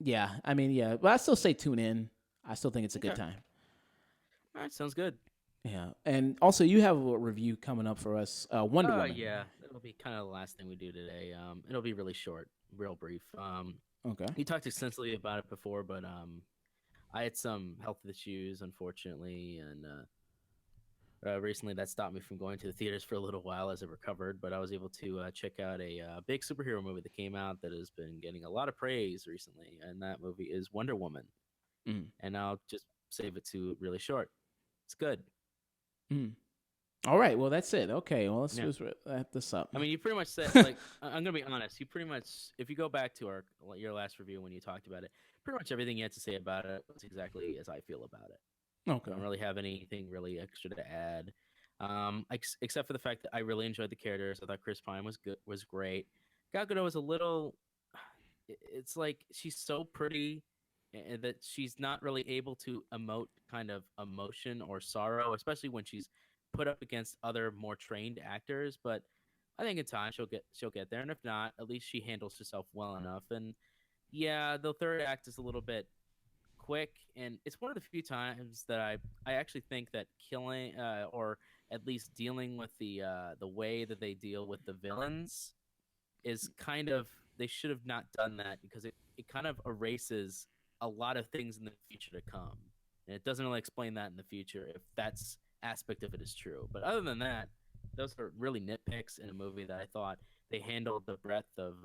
yeah, I mean, yeah, but I still say tune in. I still think it's a good Okay. time. All right. Sounds good. Yeah, and also you have a review coming up for us, Wonder Woman. Yeah. That'll be kind of the last thing we do today. It'll be really short, real brief. Okay. We talked extensively about it before, but I had some health issues, unfortunately, and recently that stopped me from going to the theaters for a little while as I recovered. But I was able to check out a big superhero movie that came out that has been getting a lot of praise recently, and that movie is Wonder Woman. Mm. And I'll just save it to really short. It's good. Mm. All right. Well, that's it. Okay. Well, let's Yeah. just wrap this up. I mean, you pretty much said like I'm gonna be honest. You pretty much, if you go back to your last review when you talked about it, pretty much everything you had to say about it was exactly as I feel about it. I Okay. don't really have anything really extra to add, except for the fact that I really enjoyed the characters. I thought Chris Pine was great. Gal Gadot was a little. It's like she's so pretty that she's not really able to emote kind of emotion or sorrow, especially when she's put up against other more trained actors. But I think in time she'll get there, and if not, at least she handles herself well enough. And yeah, the third act is a little bit quick, and it's one of the few times that I actually think that killing or at least dealing with the way that they deal with the villains is kind of, they should have not done that because it kind of erases a lot of things in the future to come, and it doesn't really explain that in the future if that's aspect of it is true. But other than that, those are really nitpicks in a movie that I thought they handled the breadth of.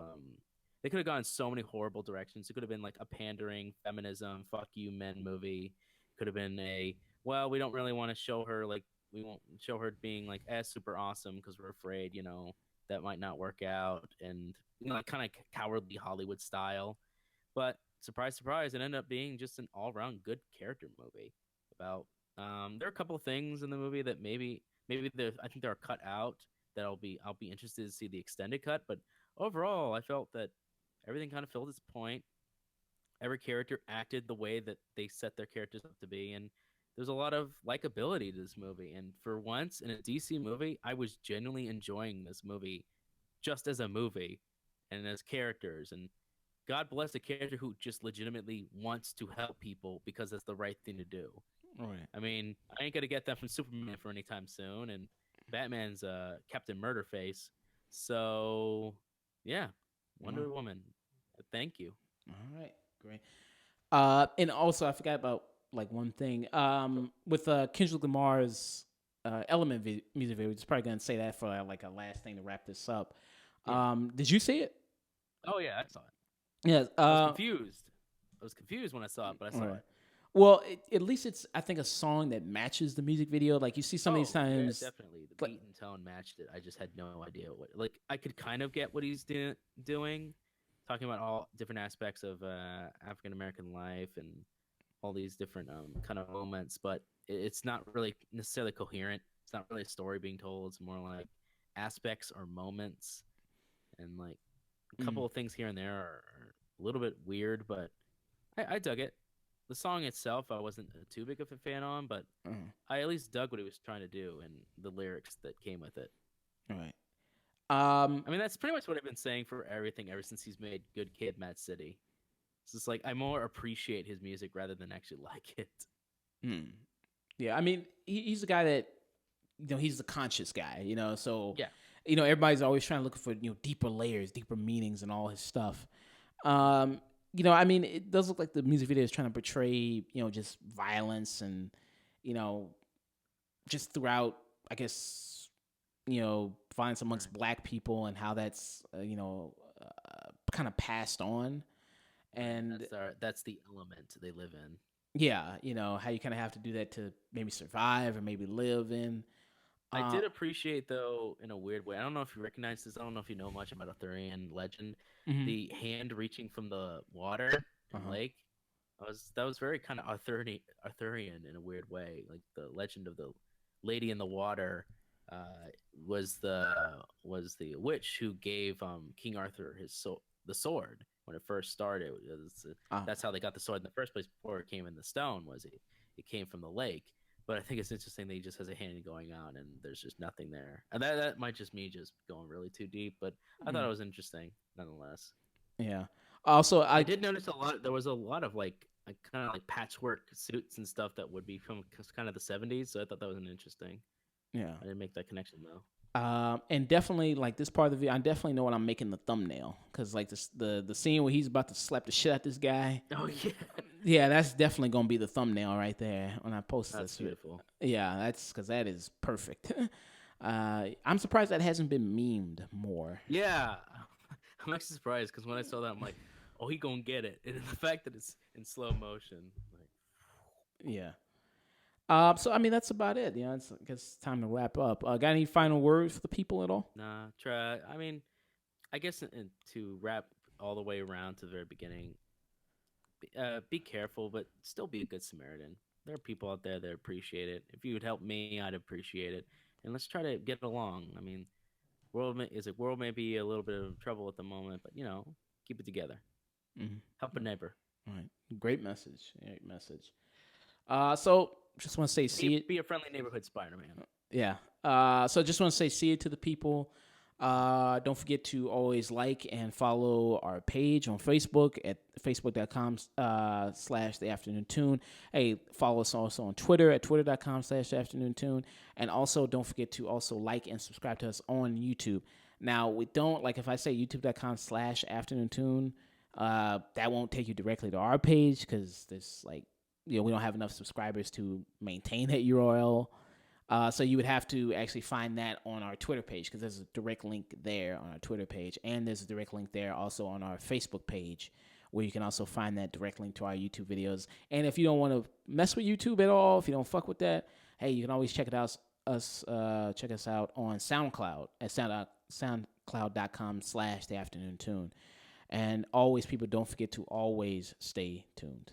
They could have gone so many horrible directions. It could have been like a pandering feminism, fuck you men movie. Could have been a, well, we don't really want to show her like, we won't show her being like as super awesome because we're afraid, that might not work out, and like kind of cowardly Hollywood style. But surprise, surprise, it ended up being just an all-around good character movie. About there are a couple of things in the movie that maybe I think they're cut out that I'll be interested to see the extended cut. But overall, I felt that everything kind of filled its point. Every character acted the way that they set their characters up to be, and there's a lot of likability to this movie. And for once in a DC movie, I was genuinely enjoying this movie just as a movie and as characters. And God bless a character who just legitimately wants to help people because that's the right thing to do. Right. I mean, I ain't gonna get that from Superman for any time soon, and Batman's Captain Murderface. So, yeah, Wow. Wonder Woman. Thank you. All right. Great. And also I forgot about like one thing. Sure. With Kendrick Lamar's Element music video, we're just probably gonna say that for like a last thing to wrap this up. Yeah. Did you see it? Oh yeah, I saw it. Yes. I was confused. I was confused when I saw it, but I saw Right. it. Well, at least it's I think a song that matches the music video. Like you see some of these Oh yeah, times, definitely. The like beat and tone matched it. I just had no idea what. Like I could kind of get what he's doing, talking about all different aspects of African American life and all these different kind of moments, but it's not really necessarily coherent. It's not really a story being told. It's more like aspects or moments, and like a mm, couple of things here and there are a little bit weird, but I dug it. The song itself, I wasn't too big of a fan on, but uh, I at least dug what he was trying to do and the lyrics that came with it. right. Um, I mean, that's pretty much what I've been saying for everything ever since he's made Good Kid, Mad City. It's just like I more appreciate his music rather than actually like it. mm, yeah, I mean, he's the guy that he's the conscious guy, so Yeah, everybody's always trying to look for deeper layers, deeper meanings, and all his stuff. Um, I mean, it does look like the music video is trying to portray just violence and you know just throughout, I guess, violence amongst right. black people and how that's kind of passed on. Right. And That's the element they live in. yeah, how you kind of have to do that to maybe survive or maybe live in. I Uh, did appreciate though, in a weird way. I don't know if you recognize this. I don't know if you know much about Arthurian legend. mhm. The hand reaching from the water and Uh-huh. lake. That was very kind of Arthurian in a weird way. Like the legend of the lady in the water uh, was the witch who gave King Arthur the sword when it first started. Uh, That's how they got the sword in the first place before it came in the stone. It came from the lake. But I think it's interesting that he just has a hand going on and there's just nothing there. And that might just me just going really too deep, but I thought mm, it was interesting nonetheless. yeah. Also, I did notice a lot. There was a lot of like kind of like patchwork suits and stuff that would be from kind of the '70s. So I thought that was an interesting. yeah. I didn't make that connection though. And definitely like this part of the video, I definitely know what I'm making the thumbnail because like the scene where he's about to slap the shit out this guy. Oh yeah, Yeah, that's definitely gonna be the thumbnail right there when I post that's this. beautiful. Yeah, that's because that is perfect. I'm surprised that hasn't been memed more. Yeah, I'm actually surprised because when I saw that, I'm like, oh, he gonna get it. And the fact that it's in slow motion, like, Yeah. So I mean that's about it. It's I guess it's time to wrap up. Got any final words for the people at all? nah, try. I mean, I guess to wrap all the way around to the very beginning, be careful, but still be a good Samaritan. There are people out there that appreciate it. If you would help me, I'd appreciate it. And let's try to get along. I mean, world may be a little bit of trouble at the moment, but keep it together. Help a Mm-hmm. neighbor. All right. Great message. Great message. So just want to say see it. Be a friendly neighborhood Spider-Man. Yeah. So just want to say see it to the people. Don't forget to always like and follow our page on Facebook at facebook.com /the afternoon tune. Hey, follow us also on Twitter at twitter.com /the afternoon tune. And also don't forget to also like and subscribe to us on YouTube. Now we don't like if I say youtube.com /afternoon tune, that won't take you directly to our page because there's like, we don't have enough subscribers to maintain that URL. So you would have to actually find that on our Twitter page because there's a direct link there on our Twitter page. And there's a direct link there also on our Facebook page where you can also find that direct link to our YouTube videos. And if you don't want to mess with YouTube at all, if you don't fuck with that, hey, you can always check us out on SoundCloud at soundcloud.com/theafternoon tune. And always, people, don't forget to always stay tuned.